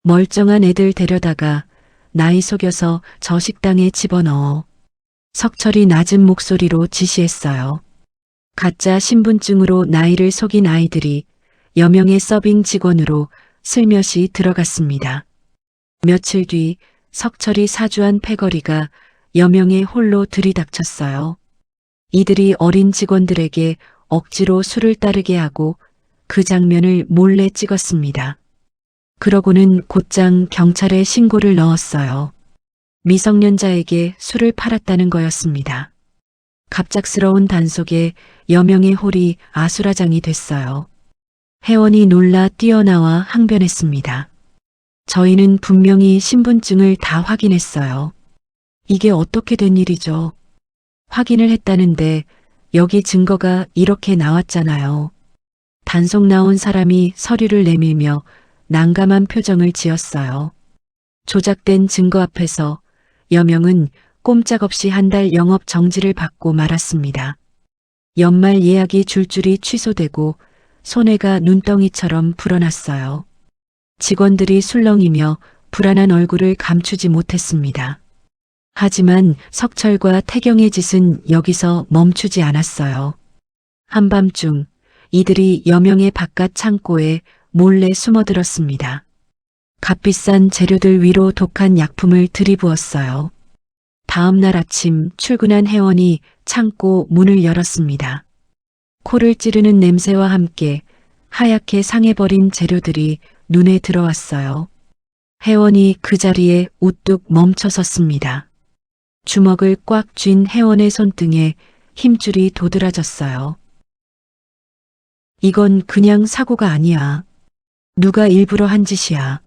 멀쩡한 애들 데려다가 나이 속여서 저 식당에 집어넣어. 석철이 낮은 목소리로 지시했어요. 가짜 신분증으로 나이를 속인 아이들이 여명의 서빙 직원으로 슬며시 들어갔습니다. 며칠 뒤 석철이 사주한 패거리가 여명의 홀로 들이닥쳤어요. 이들이 어린 직원들에게 억지로 술을 따르게 하고 그 장면을 몰래 찍었습니다. 그러고는 곧장 경찰에 신고를 넣었어요. 미성년자에게 술을 팔았다는 거였습니다. 갑작스러운 단속에 여명의 홀이 아수라장이 됐어요. 혜원이 놀라 뛰어나와 항변했습니다. 저희는 분명히 신분증을 다 확인했어요. 이게 어떻게 된 일이죠? 확인을 했다는데 여기 증거가 이렇게 나왔잖아요. 단속 나온 사람이 서류를 내밀며 난감한 표정을 지었어요. 조작된 증거 앞에서 여명은 꼼짝없이 한 달 영업 정지를 받고 말았습니다. 연말 예약이 줄줄이 취소되고 손해가 눈덩이처럼 불어났어요. 직원들이 술렁이며 불안한 얼굴을 감추지 못했습니다. 하지만 석철과 태경의 짓은 여기서 멈추지 않았어요. 한밤중 이들이 여명의 바깥 창고에 몰래 숨어들었습니다. 값비싼 재료들 위로 독한 약품을 들이부었어요. 다음 날 아침 출근한 혜원이 창고 문을 열었습니다. 코를 찌르는 냄새와 함께 하얗게 상해버린 재료들이 눈에 들어왔어요. 혜원이 그 자리에 우뚝 멈춰섰습니다. 주먹을 꽉 쥔 혜원의 손등에 힘줄이 도드라졌어요. 이건 그냥 사고가 아니야. 누가 일부러 한 짓이야.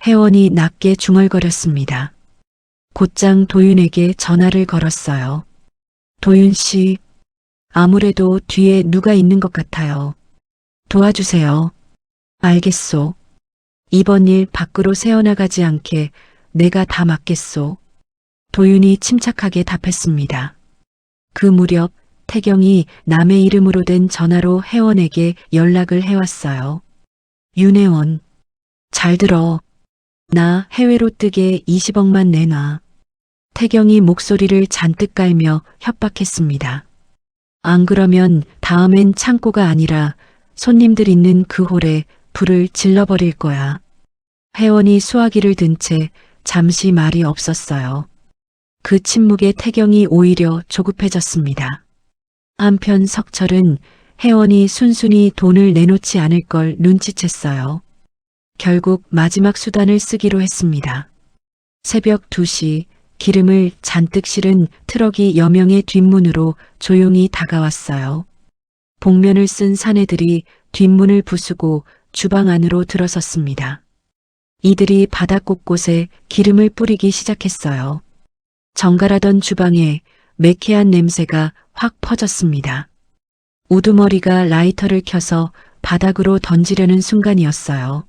혜원이 낮게 중얼거렸습니다. 곧장 도윤에게 전화를 걸었어요. 도윤 씨, 아무래도 뒤에 누가 있는 것 같아요. 도와주세요. 알겠소. 이번 일 밖으로 새어나가지 않게 내가 다 맡겠소. 도윤이 침착하게 답했습니다. 그 무렵 태경이 남의 이름으로 된 전화로 혜원에게 연락을 해왔어요. 윤혜원, 잘 들어. 나 해외로 뜨게 20억만 내놔. 태경이 목소리를 잔뜩 깔며 협박했습니다. 안 그러면 다음엔 창고가 아니라 손님들 있는 그 홀에 불을 질러버릴 거야. 혜원이 수화기를 든 채 잠시 말이 없었어요. 그 침묵에 태경이 오히려 조급해졌습니다. 한편 석철은 혜원이 순순히 돈을 내놓지 않을 걸 눈치챘어요. 결국 마지막 수단을 쓰기로 했습니다. 새벽 2시 기름을 잔뜩 실은 트럭이 여명의 뒷문으로 조용히 다가왔어요. 복면을 쓴 사내들이 뒷문을 부수고 주방 안으로 들어섰습니다. 이들이 바닥 곳곳에 기름을 뿌리기 시작했어요. 정갈하던 주방에 매캐한 냄새가 확 퍼졌습니다. 우두머리가 라이터를 켜서 바닥으로 던지려는 순간이었어요.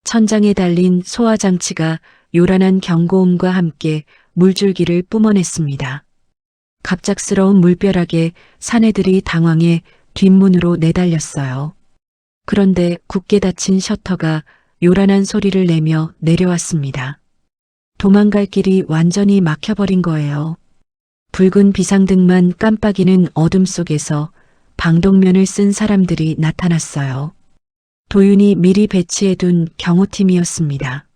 천장에 달린 소화장치가 요란한 경고음과 함께 물줄기를 뿜어냈습니다. 갑작스러운 물벼락에 사내들이 당황해 뒷문으로 내달렸어요. 그런데 굳게 닫힌 셔터가 요란한 소리를 내며 내려왔습니다. 도망갈 길이 완전히 막혀버린 거예요. 붉은 비상등만 깜빡이는 어둠 속에서 방독면을 쓴 사람들이 나타났어요. 도윤이 미리 배치해둔 경호팀이었습니다.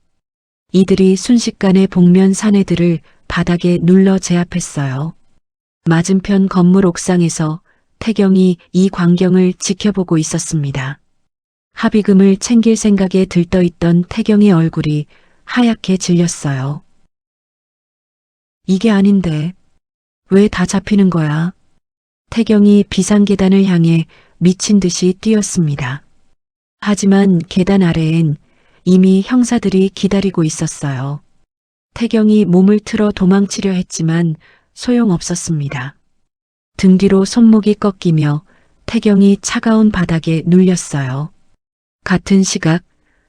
이들이 순식간에 복면 사내들을 바닥에 눌러 제압했어요. 맞은편 건물 옥상에서 태경이 이 광경을 지켜보고 있었습니다. 합의금을 챙길 생각에 들떠있던 태경의 얼굴이 하얗게 질렸어요. 이게 아닌데 왜 다 잡히는 거야? 태경이 비상계단을 향해 미친 듯이 뛰었습니다. 하지만 계단 아래엔 이미 형사들이 기다리고 있었어요. 태경이 몸을 틀어 도망치려 했지만 소용없었습니다. 등 뒤로 손목이 꺾이며 태경이 차가운 바닥에 눌렸어요. 같은 시각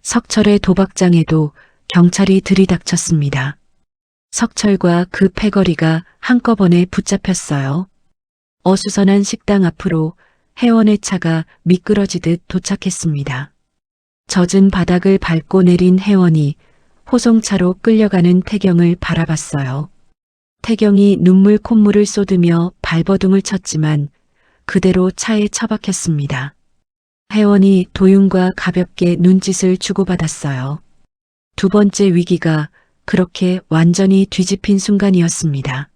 석철의 도박장에도 경찰이 들이닥쳤습니다. 석철과 그 패거리가 한꺼번에 붙잡혔어요. 어수선한 식당 앞으로 혜원의 차가 미끄러지듯 도착했습니다. 젖은 바닥을 밟고 내린 혜원이 호송차로 끌려가는 태경을 바라봤어요. 태경이 눈물 콧물을 쏟으며 발버둥을 쳤지만 그대로 차에 처박혔습니다. 혜원이 도윤과 가볍게 눈짓을 주고받았어요. 두 번째 위기가 그렇게 완전히 뒤집힌 순간이었습니다.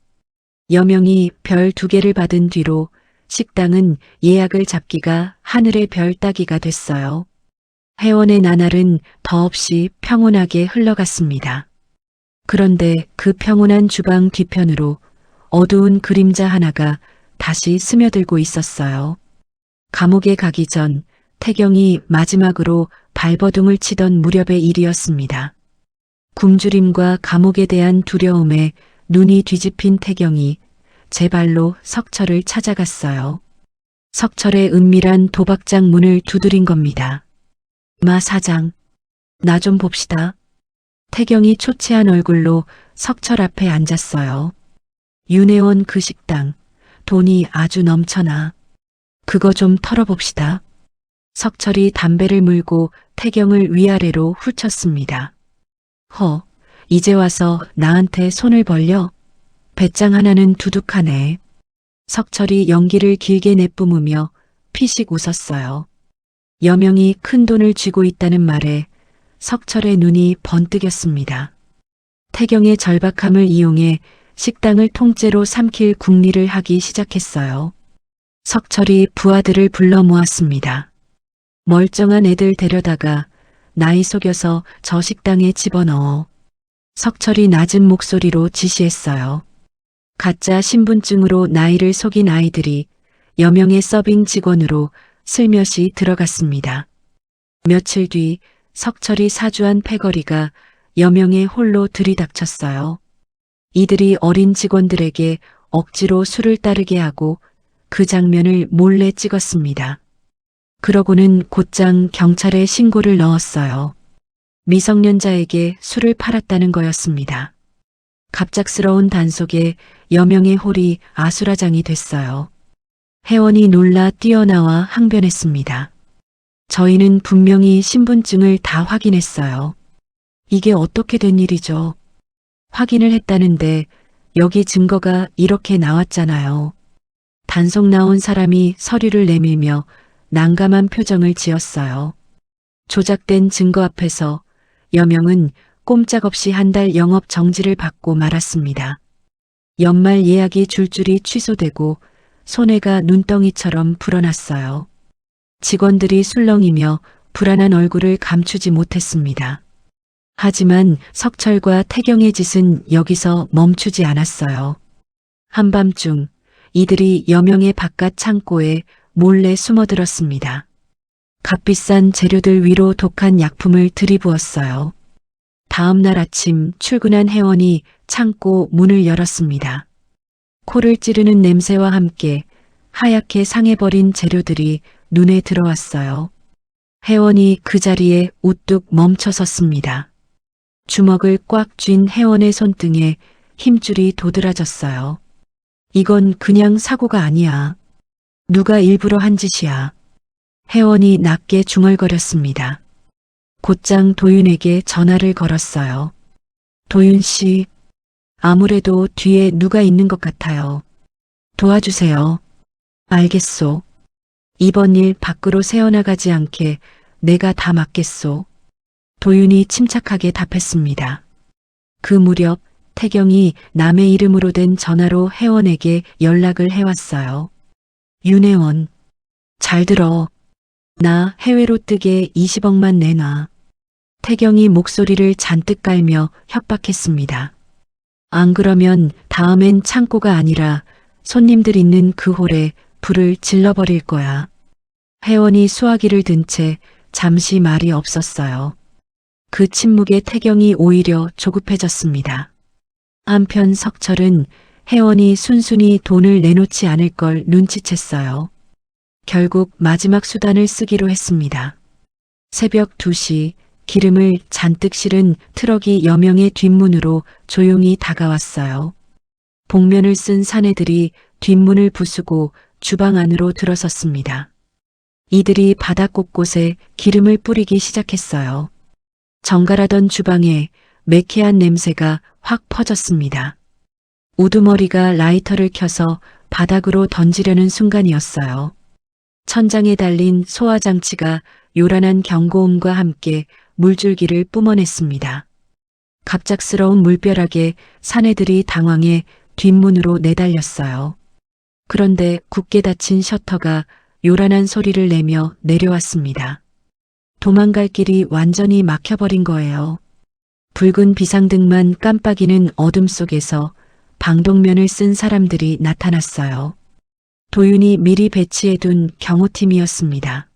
여명이 별 2개를 받은 뒤로 식당은 예약을 잡기가 하늘의 별 따기가 됐어요. 혜원의 나날은 더없이 평온하게 흘러갔습니다. 그런데 그 평온한 주방 뒤편으로 어두운 그림자 하나가 다시 스며들고 있었어요. 감옥에 가기 전 태경이 마지막으로 발버둥을 치던 무렵의 일이었습니다. 굶주림과 감옥에 대한 두려움에 눈이 뒤집힌 태경이 제 발로 석철을 찾아갔어요. 석철의 은밀한 도박장 문을 두드린 겁니다. 마 사장, 나 좀 봅시다. 태경이 초췌한 얼굴로 석철 앞에 앉았어요. 윤혜원 그 식당, 돈이 아주 넘쳐나. 그거 좀 털어봅시다. 석철이 담배를 물고 태경을 위아래로 훑쳤습니다. 이제 와서 나한테 손을 벌려? 배짱 하나는 두둑하네. 석철이 연기를 길게 내뿜으며 피식 웃었어요. 여명이 큰 돈을 쥐고 있다는 말에 석철의 눈이 번뜩였습니다. 태경의 절박함을 이용해 식당을 통째로 삼킬 궁리를 하기 시작했어요. 석철이 부하들을 불러 모았습니다. 멀쩡한 애들 데려다가 나이 속여서 저 식당에 집어넣어. 석철이 낮은 목소리로 지시했어요. 가짜 신분증으로 나이를 속인 아이들이 여명의 서빙 직원으로 슬며시 들어갔습니다. 며칠 뒤 석철이 사주한 패거리가 여명의 홀로 들이닥쳤어요. 이들이 어린 직원들에게 억지로 술을 따르게 하고 그 장면을 몰래 찍었습니다. 그러고는 곧장 경찰에 신고를 넣었어요. 미성년자에게 술을 팔았다는 거였습니다. 갑작스러운 단속에 여명의 홀이 아수라장이 됐어요. 혜원이 놀라 뛰어나와 항변했습니다. 저희는 분명히 신분증을 다 확인했어요. 이게 어떻게 된 일이죠? 확인을 했다는데 여기 증거가 이렇게 나왔잖아요. 단속 나온 사람이 서류를 내밀며 난감한 표정을 지었어요. 조작된 증거 앞에서 여명은 꼼짝없이 한 달 영업 정지를 받고 말았습니다. 연말 예약이 줄줄이 취소되고 손해가 눈덩이처럼 불어났어요. 직원들이 술렁이며 불안한 얼굴을 감추지 못했습니다. 하지만 석철과 태경의 짓은 여기서 멈추지 않았어요. 한밤중 이들이 여명의 바깥 창고에 몰래 숨어들었습니다. 값비싼 재료들 위로 독한 약품을 들이부었어요. 다음 날 아침 출근한 회원이 창고 문을 열었습니다. 코를 찌르는 냄새와 함께 하얗게 상해버린 재료들이 눈에 들어왔어요. 회원이 그 자리에 우뚝 멈춰 섰습니다. 주먹을 꽉 쥔 회원의 손등에 힘줄이 도드라졌어요. 이건 그냥 사고가 아니야. 누가 일부러 한 짓이야. 회원이 낮게 중얼거렸습니다. 곧장 도윤에게 전화를 걸었어요. 도윤 씨, 아무래도 뒤에 누가 있는 것 같아요. 도와주세요. 알겠소. 이번 일 밖으로 새어나가지 않게 내가 다 맡겠소. 도윤이 침착하게 답했습니다. 그 무렵 태경이 남의 이름으로 된 전화로 회원에게 연락을 해왔어요. 윤혜원, 잘 들어. 나 해외로 뜨게 20억만 내놔. 태경이 목소리를 잔뜩 깔며 협박했습니다. 안 그러면 다음엔 창고가 아니라 손님들 있는 그 홀에 불을 질러버릴 거야. 회원이 수화기를 든 채 잠시 말이 없었어요. 그 침묵에 태경이 오히려 조급해졌습니다. 한편 석철은 회원이 순순히 돈을 내놓지 않을 걸 눈치챘어요. 결국 마지막 수단을 쓰기로 했습니다. 새벽 2시 기름을 잔뜩 실은 트럭이 여명의 뒷문으로 조용히 다가왔어요. 복면을 쓴 사내들이 뒷문을 부수고 주방 안으로 들어섰습니다. 이들이 바닥 곳곳에 기름을 뿌리기 시작했어요. 정갈하던 주방에 매캐한 냄새가 확 퍼졌습니다. 우두머리가 라이터를 켜서 바닥으로 던지려는 순간이었어요. 천장에 달린 소화장치가 요란한 경고음과 함께 물줄기를 뿜어냈습니다. 갑작스러운 물벼락에 사내들이 당황해 뒷문으로 내달렸어요. 그런데 굳게 닫힌 셔터가 요란한 소리를 내며 내려왔습니다. 도망갈 길이 완전히 막혀버린 거예요. 붉은 비상등만 깜빡이는 어둠 속에서 방독면을 쓴 사람들이 나타났어요. 도윤이 미리 배치해둔 경호팀이었습니다.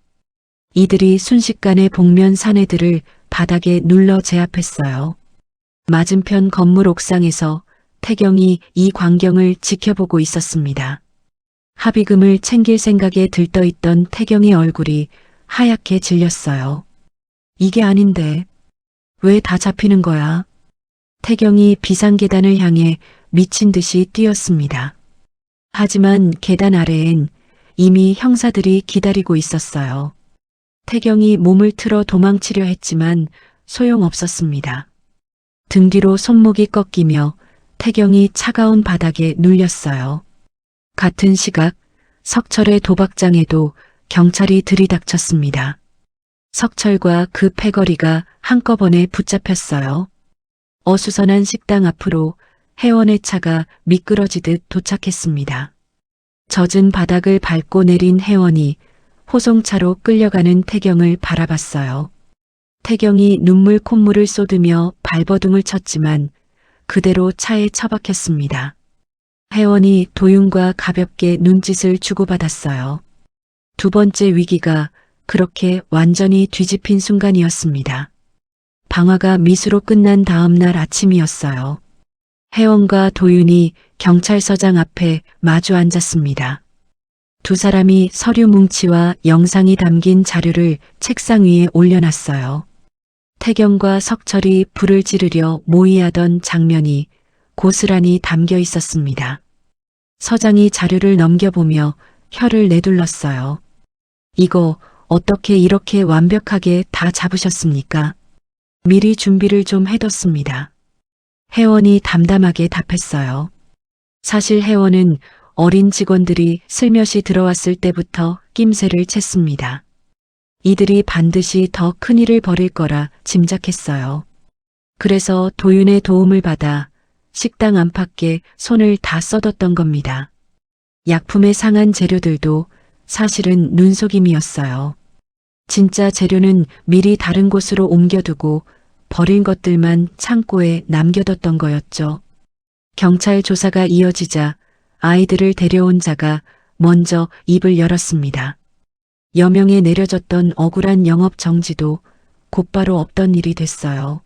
이들이 순식간에 복면 사내들을 바닥에 눌러 제압했어요. 맞은편 건물 옥상에서 태경이 이 광경을 지켜보고 있었습니다. 합의금을 챙길 생각에 들떠있던 태경의 얼굴이 하얗게 질렸어요. 이게 아닌데 왜 다 잡히는 거야? 태경이 비상계단을 향해 미친 듯이 뛰었습니다. 하지만 계단 아래엔 이미 형사들이 기다리고 있었어요. 태경이 몸을 틀어 도망치려 했지만 소용없었습니다. 등 뒤로 손목이 꺾이며 태경이 차가운 바닥에 눌렸어요. 같은 시각 석철의 도박장에도 경찰이 들이닥쳤습니다. 석철과 그 패거리가 한꺼번에 붙잡혔어요. 어수선한 식당 앞으로 회원의 차가 미끄러지듯 도착했습니다. 젖은 바닥을 밟고 내린 회원이 호송차로 끌려가는 태경을 바라봤어요. 태경이 눈물 콧물을 쏟으며 발버둥을 쳤지만 그대로 차에 처박혔습니다. 회원이 도윤과 가볍게 눈짓을 주고받았어요. 두 번째 위기가 그렇게 완전히 뒤집힌 순간이었습니다. 방화가 미수로 끝난 다음 날 아침이었어요. 회원과 도윤이 경찰서장 앞에 마주 앉았습니다. 두 사람이 서류 뭉치와 영상이 담긴 자료를 책상 위에 올려놨어요. 태경과 석철이 불을 지르려 모의하던 장면이 고스란히 담겨 있었습니다. 서장이 자료를 넘겨보며 혀를 내둘렀어요. 이거 어떻게 이렇게 완벽하게 다 잡으셨습니까? 미리 준비를 좀 해뒀습니다. 회원이 담담하게 답했어요. 사실 회원은 어린 직원들이 슬며시 들어왔을 때부터 낌새를 챘습니다. 이들이 반드시 더 큰 일을 벌일 거라 짐작했어요. 그래서 도윤의 도움을 받아 식당 안팎에 손을 다 써뒀던 겁니다. 약품에 상한 재료들도 사실은 눈속임이었어요. 진짜 재료는 미리 다른 곳으로 옮겨두고 버린 것들만 창고에 남겨뒀던 거였죠. 경찰 조사가 이어지자 아이들을 데려온 자가 먼저 입을 열었습니다. 여명에 내려졌던 억울한 영업 정지도 곧바로 없던 일이 됐어요.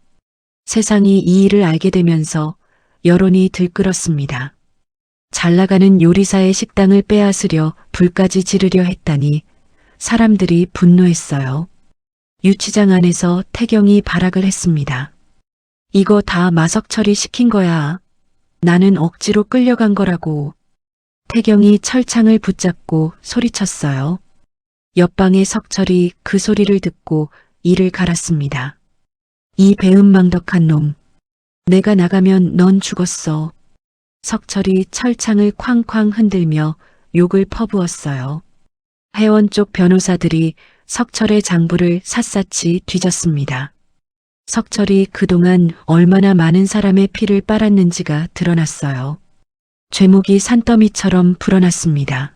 세상이 이 일을 알게 되면서 여론이 들끓었습니다. 잘 나가는 요리사의 식당을 빼앗으려 불까지 지르려 했다니 사람들이 분노했어요. 유치장 안에서 태경이 발악을 했습니다. 이거 다 마석철이 시킨 거야. 나는 억지로 끌려간 거라고. 태경이 철창을 붙잡고 소리쳤어요. 옆방의 석철이 그 소리를 듣고 이를 갈았습니다. 이 배은망덕한 놈. 내가 나가면 넌 죽었어. 석철이 철창을 쾅쾅 흔들며 욕을 퍼부었어요. 회원 쪽 변호사들이 석철의 장부를 샅샅이 뒤졌습니다. 석철이 그동안 얼마나 많은 사람의 피를 빨았는지가 드러났어요. 죄목이 산더미처럼 불어났습니다.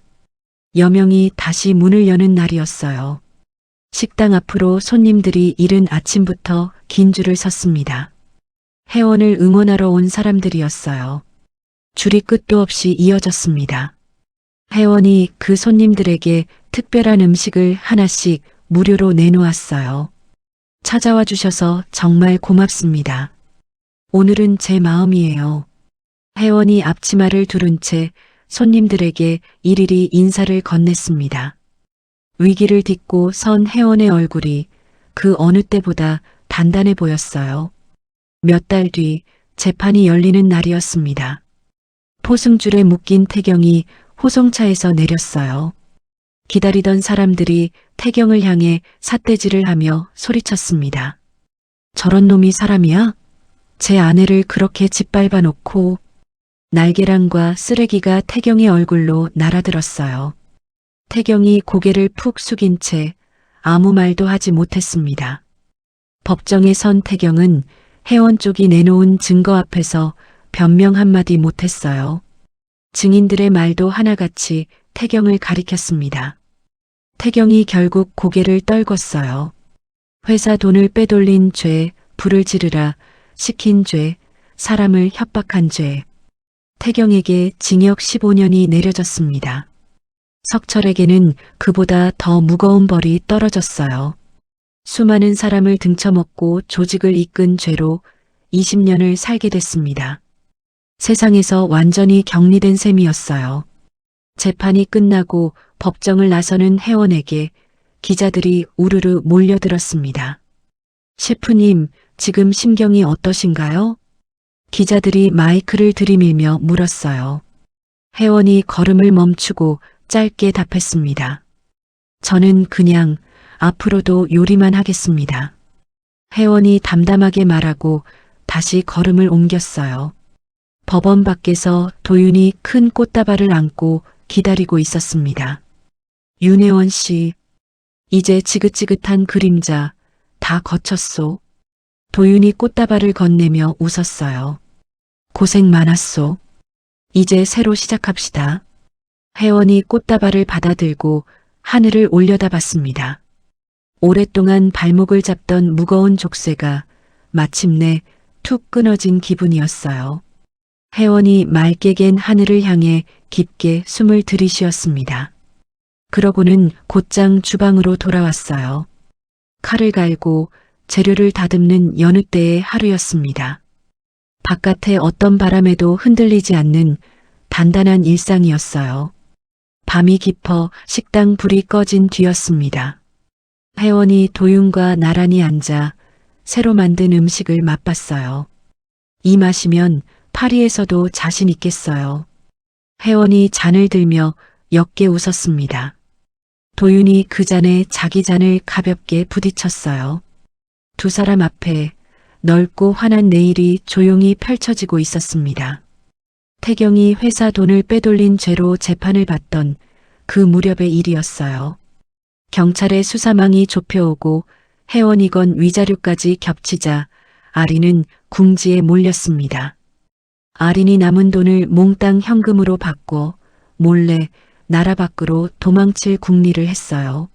여명이 다시 문을 여는 날이었어요. 식당 앞으로 손님들이 이른 아침부터 긴 줄을 섰습니다. 회원을 응원하러 온 사람들이었어요. 줄이 끝도 없이 이어졌습니다. 회원이 그 손님들에게 특별한 음식을 하나씩 무료로 내놓았어요. 찾아와 주셔서 정말 고맙습니다. 오늘은 제 마음이에요. 회원이 앞치마를 두른 채 손님들에게 일일이 인사를 건넸습니다. 위기를 딛고 선 회원의 얼굴이 그 어느 때보다 단단해 보였어요. 몇 달 뒤 재판이 열리는 날이었습니다. 포승줄에 묶인 태경이 호송차에서 내렸어요. 기다리던 사람들이 태경을 향해 삿대질을 하며 소리쳤습니다. 저런 놈이 사람이야? 제 아내를 그렇게 짓밟아 놓고. 날계란과 쓰레기가 태경의 얼굴로 날아들었어요. 태경이 고개를 푹 숙인 채 아무 말도 하지 못했습니다. 법정에 선 태경은 회원 쪽이 내놓은 증거 앞에서 변명 한마디 못했어요. 증인들의 말도 하나같이 태경을 가리켰습니다. 태경이 결국 고개를 떨궜어요. 회사 돈을 빼돌린 죄, 불을 지르라, 시킨 죄, 사람을 협박한 죄. 태경에게 징역 15년이 내려졌습니다. 석철에게는 그보다 더 무거운 벌이 떨어졌어요. 수많은 사람을 등쳐먹고 조직을 이끈 죄로 20년을 살게 됐습니다. 세상에서 완전히 격리된 셈이었어요. 재판이 끝나고 법정을 나서는 회원에게 기자들이 우르르 몰려들었습니다. 셰프님, 지금 심경이 어떠신가요? 기자들이 마이크를 들이밀며 물었어요. 회원이 걸음을 멈추고 짧게 답했습니다. 저는 그냥 앞으로도 요리만 하겠습니다. 회원이 담담하게 말하고 다시 걸음을 옮겼어요. 법원 밖에서 도윤이 큰 꽃다발을 안고 기다리고 있었습니다. 윤혜원 씨, 이제 지긋지긋한 그림자 다 거쳤소. 도윤이 꽃다발을 건네며 웃었어요. 고생 많았소. 이제 새로 시작합시다. 회원이 꽃다발을 받아들고 하늘을 올려다봤습니다. 오랫동안 발목을 잡던 무거운 족쇄가 마침내 툭 끊어진 기분이었어요. 회원이 맑게 갠 하늘을 향해 깊게 숨을 들이쉬었습니다. 그러고는 곧장 주방으로 돌아왔어요. 칼을 갈고 재료를 다듬는 여느 때의 하루였습니다. 바깥의 어떤 바람에도 흔들리지 않는 단단한 일상이었어요. 밤이 깊어 식당 불이 꺼진 뒤였습니다. 회원이 도윤과 나란히 앉아 새로 만든 음식을 맛봤어요. 이 맛이면 파리에서도 자신 있겠어요. 회원이 잔을 들며 옅게 웃었습니다. 도윤이 그 잔에 자기 잔을 가볍게 부딪혔어요. 두 사람 앞에 넓고 환한 내일이 조용히 펼쳐지고 있었습니다. 태경이 회사 돈을 빼돌린 죄로 재판을 받던 그 무렵의 일이었어요. 경찰의 수사망이 좁혀오고 회원이건 위자료까지 겹치자 아린은 궁지에 몰렸습니다. 아린이 남은 돈을 몽땅 현금으로 받고 몰래 나라 밖으로 도망칠 궁리를 했어요.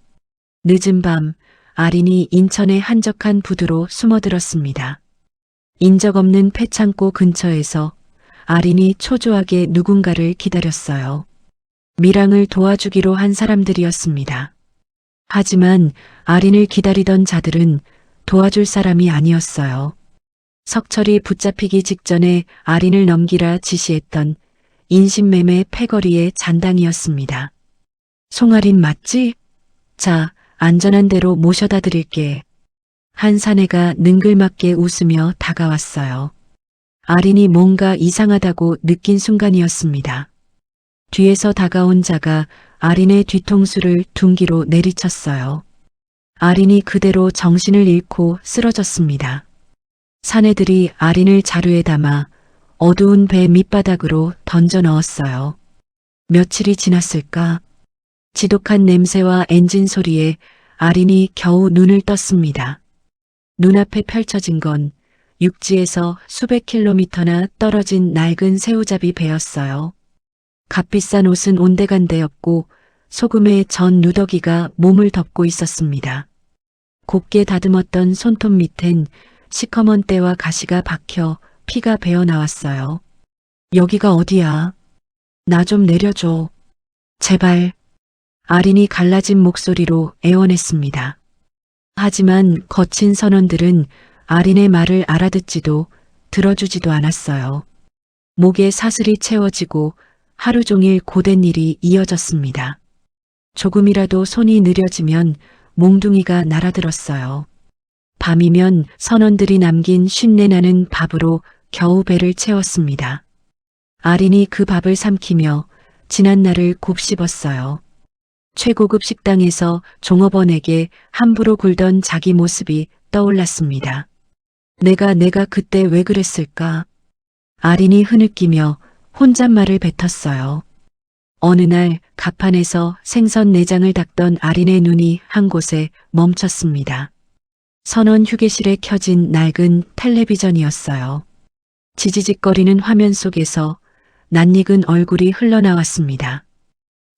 늦은 밤 아린이 인천의 한적한 부두로 숨어들었습니다. 인적 없는 폐창고 근처에서 아린이 초조하게 누군가를 기다렸어요. 밀항을 도와주기로 한 사람들이었습니다. 하지만 아린을 기다리던 자들은 도와줄 사람이 아니었어요. 석철이 붙잡히기 직전에 아린을 넘기라 지시했던 인신매매 패거리의 잔당이었습니다. 송아린 맞지? 자, 안전한 데로 모셔다 드릴게. 한 사내가 능글맞게 웃으며 다가왔어요. 아린이 뭔가 이상하다고 느낀 순간이었습니다. 뒤에서 다가온 자가 아린의 뒤통수를 둔기로 내리쳤어요. 아린이 그대로 정신을 잃고 쓰러졌습니다. 사내들이 아린을 자루에 담아 어두운 배 밑바닥으로 던져 넣었어요. 며칠이 지났을까? 지독한 냄새와 엔진 소리에 아린이 겨우 눈을 떴습니다. 눈앞에 펼쳐진 건 육지에서 수백 킬로미터나 떨어진 낡은 새우잡이 배였어요. 값비싼 옷은 온데간데였고 소금에 전 누더기가 몸을 덮고 있었습니다. 곱게 다듬었던 손톱 밑엔 시커먼 때와 가시가 박혀 피가 배어 나왔어요. 여기가 어디야? 나 좀 내려줘. 제발. 아린이 갈라진 목소리로 애원했습니다. 하지만 거친 선원들은 아린의 말을 알아듣지도 들어주지도 않았어요. 목에 사슬이 채워지고 하루 종일 고된 일이 이어졌습니다. 조금이라도 손이 느려지면 몽둥이가 날아들었어요. 밤이면 선원들이 남긴 쉰내나는 밥으로 겨우 배를 채웠습니다. 아린이 그 밥을 삼키며 지난 날을 곱씹었어요. 최고급 식당에서 종업원에게 함부로 굴던 자기 모습이 떠올랐습니다. 내가 그때 왜 그랬을까? 아린이 흐느끼며 혼잣말을 뱉었어요. 어느 날 갑판에서 생선 내장을 닦던 아린의 눈이 한 곳에 멈췄습니다. 선원 휴게실에 켜진 낡은 텔레비전이었어요. 지지직거리는 화면 속에서 낯익은 얼굴이 흘러나왔습니다.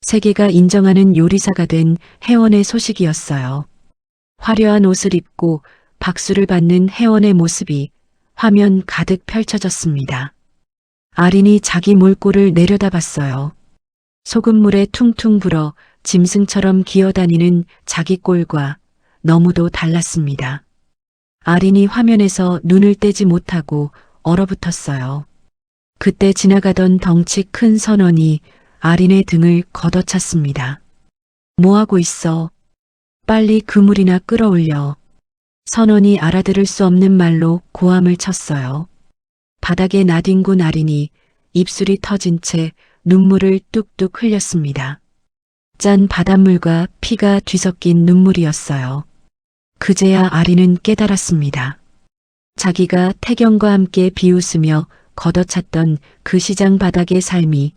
세계가 인정하는 요리사가 된 혜원의 소식이었어요. 화려한 옷을 입고 박수를 받는 혜원의 모습이 화면 가득 펼쳐졌습니다. 아린이 자기 몰골을 내려다봤어요. 소금물에 퉁퉁 불어 짐승처럼 기어다니는 자기 꼴과 너무도 달랐습니다. 아린이 화면에서 눈을 떼지 못하고 얼어붙었어요. 그때 지나가던 덩치 큰 선원이 아린의 등을 걷어찼습니다. 뭐하고 있어? 빨리 그물이나 끌어올려. 선원이 알아들을 수 없는 말로 고함을 쳤어요. 바닥에 나뒹군 아린이 입술이 터진 채 눈물을 뚝뚝 흘렸습니다. 짠 바닷물과 피가 뒤섞인 눈물이었어요. 그제야 아린은 깨달았습니다. 자기가 태경과 함께 비웃으며 걷어찼던 그 시장 바닥의 삶이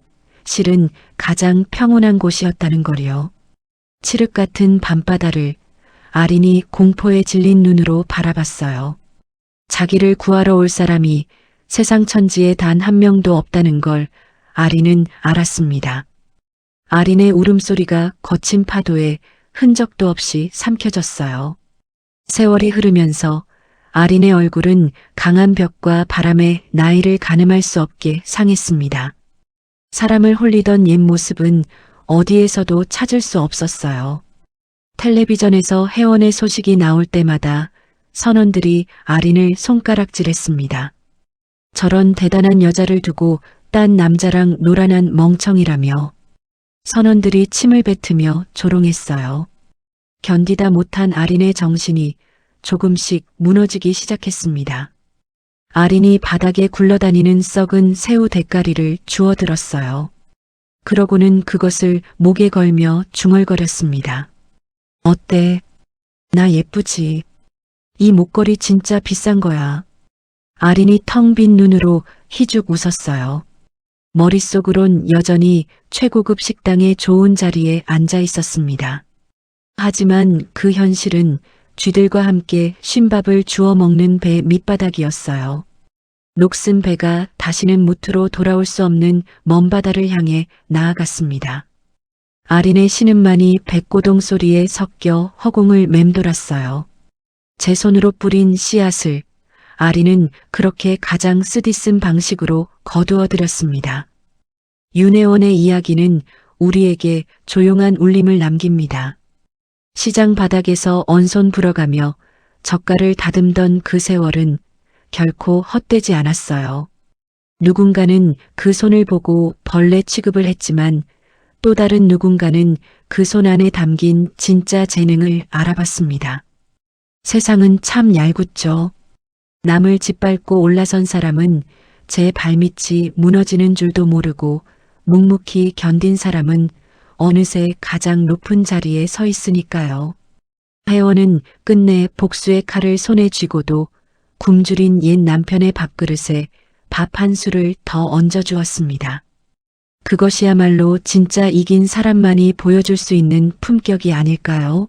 실은 가장 평온한 곳이었다는 거리요. 칠흑 같은 밤바다를 아린이 공포에 질린 눈으로 바라봤어요. 자기를 구하러 올 사람이 세상 천지에 단 한 명도 없다는 걸 아린은 알았습니다. 아린의 울음소리가 거친 파도에 흔적도 없이 삼켜졌어요. 세월이 흐르면서 아린의 얼굴은 강한 벽과 바람에 나이를 가늠할 수 없게 상했습니다. 사람을 홀리던 옛 모습은 어디에서도 찾을 수 없었어요. 텔레비전에서 혜원의 소식이 나올 때마다 선원들이 아린을 손가락질했습니다. 저런 대단한 여자를 두고 딴 남자랑 놀아난 멍청이라며 선원들이 침을 뱉으며 조롱했어요. 견디다 못한 아린의 정신이 조금씩 무너지기 시작했습니다. 아린이 바닥에 굴러다니는 썩은 새우 대가리를 주워들었어요. 그러고는 그것을 목에 걸며 중얼거렸습니다. 어때? 나 예쁘지? 이 목걸이 진짜 비싼 거야. 아린이 텅 빈 눈으로 희죽 웃었어요. 머릿속으론 여전히 최고급 식당의 좋은 자리에 앉아 있었습니다. 하지만 그 현실은 쥐들과 함께 쉰밥을 주워 먹는 배 밑바닥이었어요. 녹슨 배가 다시는 무트로 돌아올 수 없는 먼 바다를 향해 나아갔습니다. 아린의 신음만이 백고동 소리에 섞여 허공을 맴돌았어요. 제 손으로 뿌린 씨앗을 아리는 그렇게 가장 쓰디쓴 방식으로 거두어들였습니다. 윤혜원의 이야기는 우리에게 조용한 울림을 남깁니다. 시장 바닥에서 언손 불어가며 젓갈을 다듬던 그 세월은 결코 헛되지 않았어요. 누군가는 그 손을 보고 벌레 취급을 했지만 또 다른 누군가는 그 손 안에 담긴 진짜 재능을 알아봤습니다. 세상은 참 얄궂죠. 남을 짓밟고 올라선 사람은 제 발밑이 무너지는 줄도 모르고 묵묵히 견딘 사람은 어느새 가장 높은 자리에 서 있으니까요. 혜원은 끝내 복수의 칼을 손에 쥐고도 굶주린 옛 남편의 밥그릇에 밥 한 술을 더 얹어주었습니다. 그것이야말로 진짜 이긴 사람만이 보여줄 수 있는 품격이 아닐까요?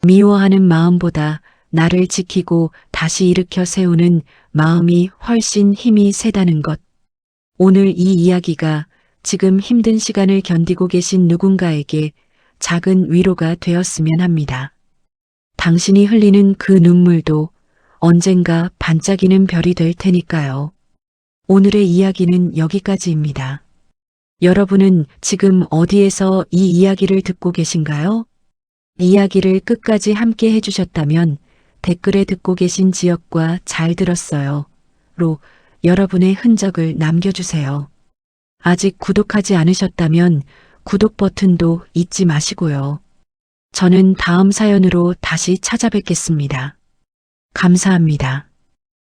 미워하는 마음보다 나를 지키고 다시 일으켜 세우는 마음이 훨씬 힘이 세다는 것. 오늘 이 이야기가 지금 힘든 시간을 견디고 계신 누군가에게 작은 위로가 되었으면 합니다. 당신이 흘리는 그 눈물도 언젠가 반짝이는 별이 될 테니까요. 오늘의 이야기는 여기까지입니다. 여러분은 지금 어디에서 이 이야기를 듣고 계신가요? 이야기를 끝까지 함께 해주셨다면 댓글에 듣고 계신 지역과 잘 들었어요. 로 여러분의 흔적을 남겨주세요. 아직 구독하지 않으셨다면 구독 버튼도 잊지 마시고요. 저는 다음 사연으로 다시 찾아뵙겠습니다. 감사합니다.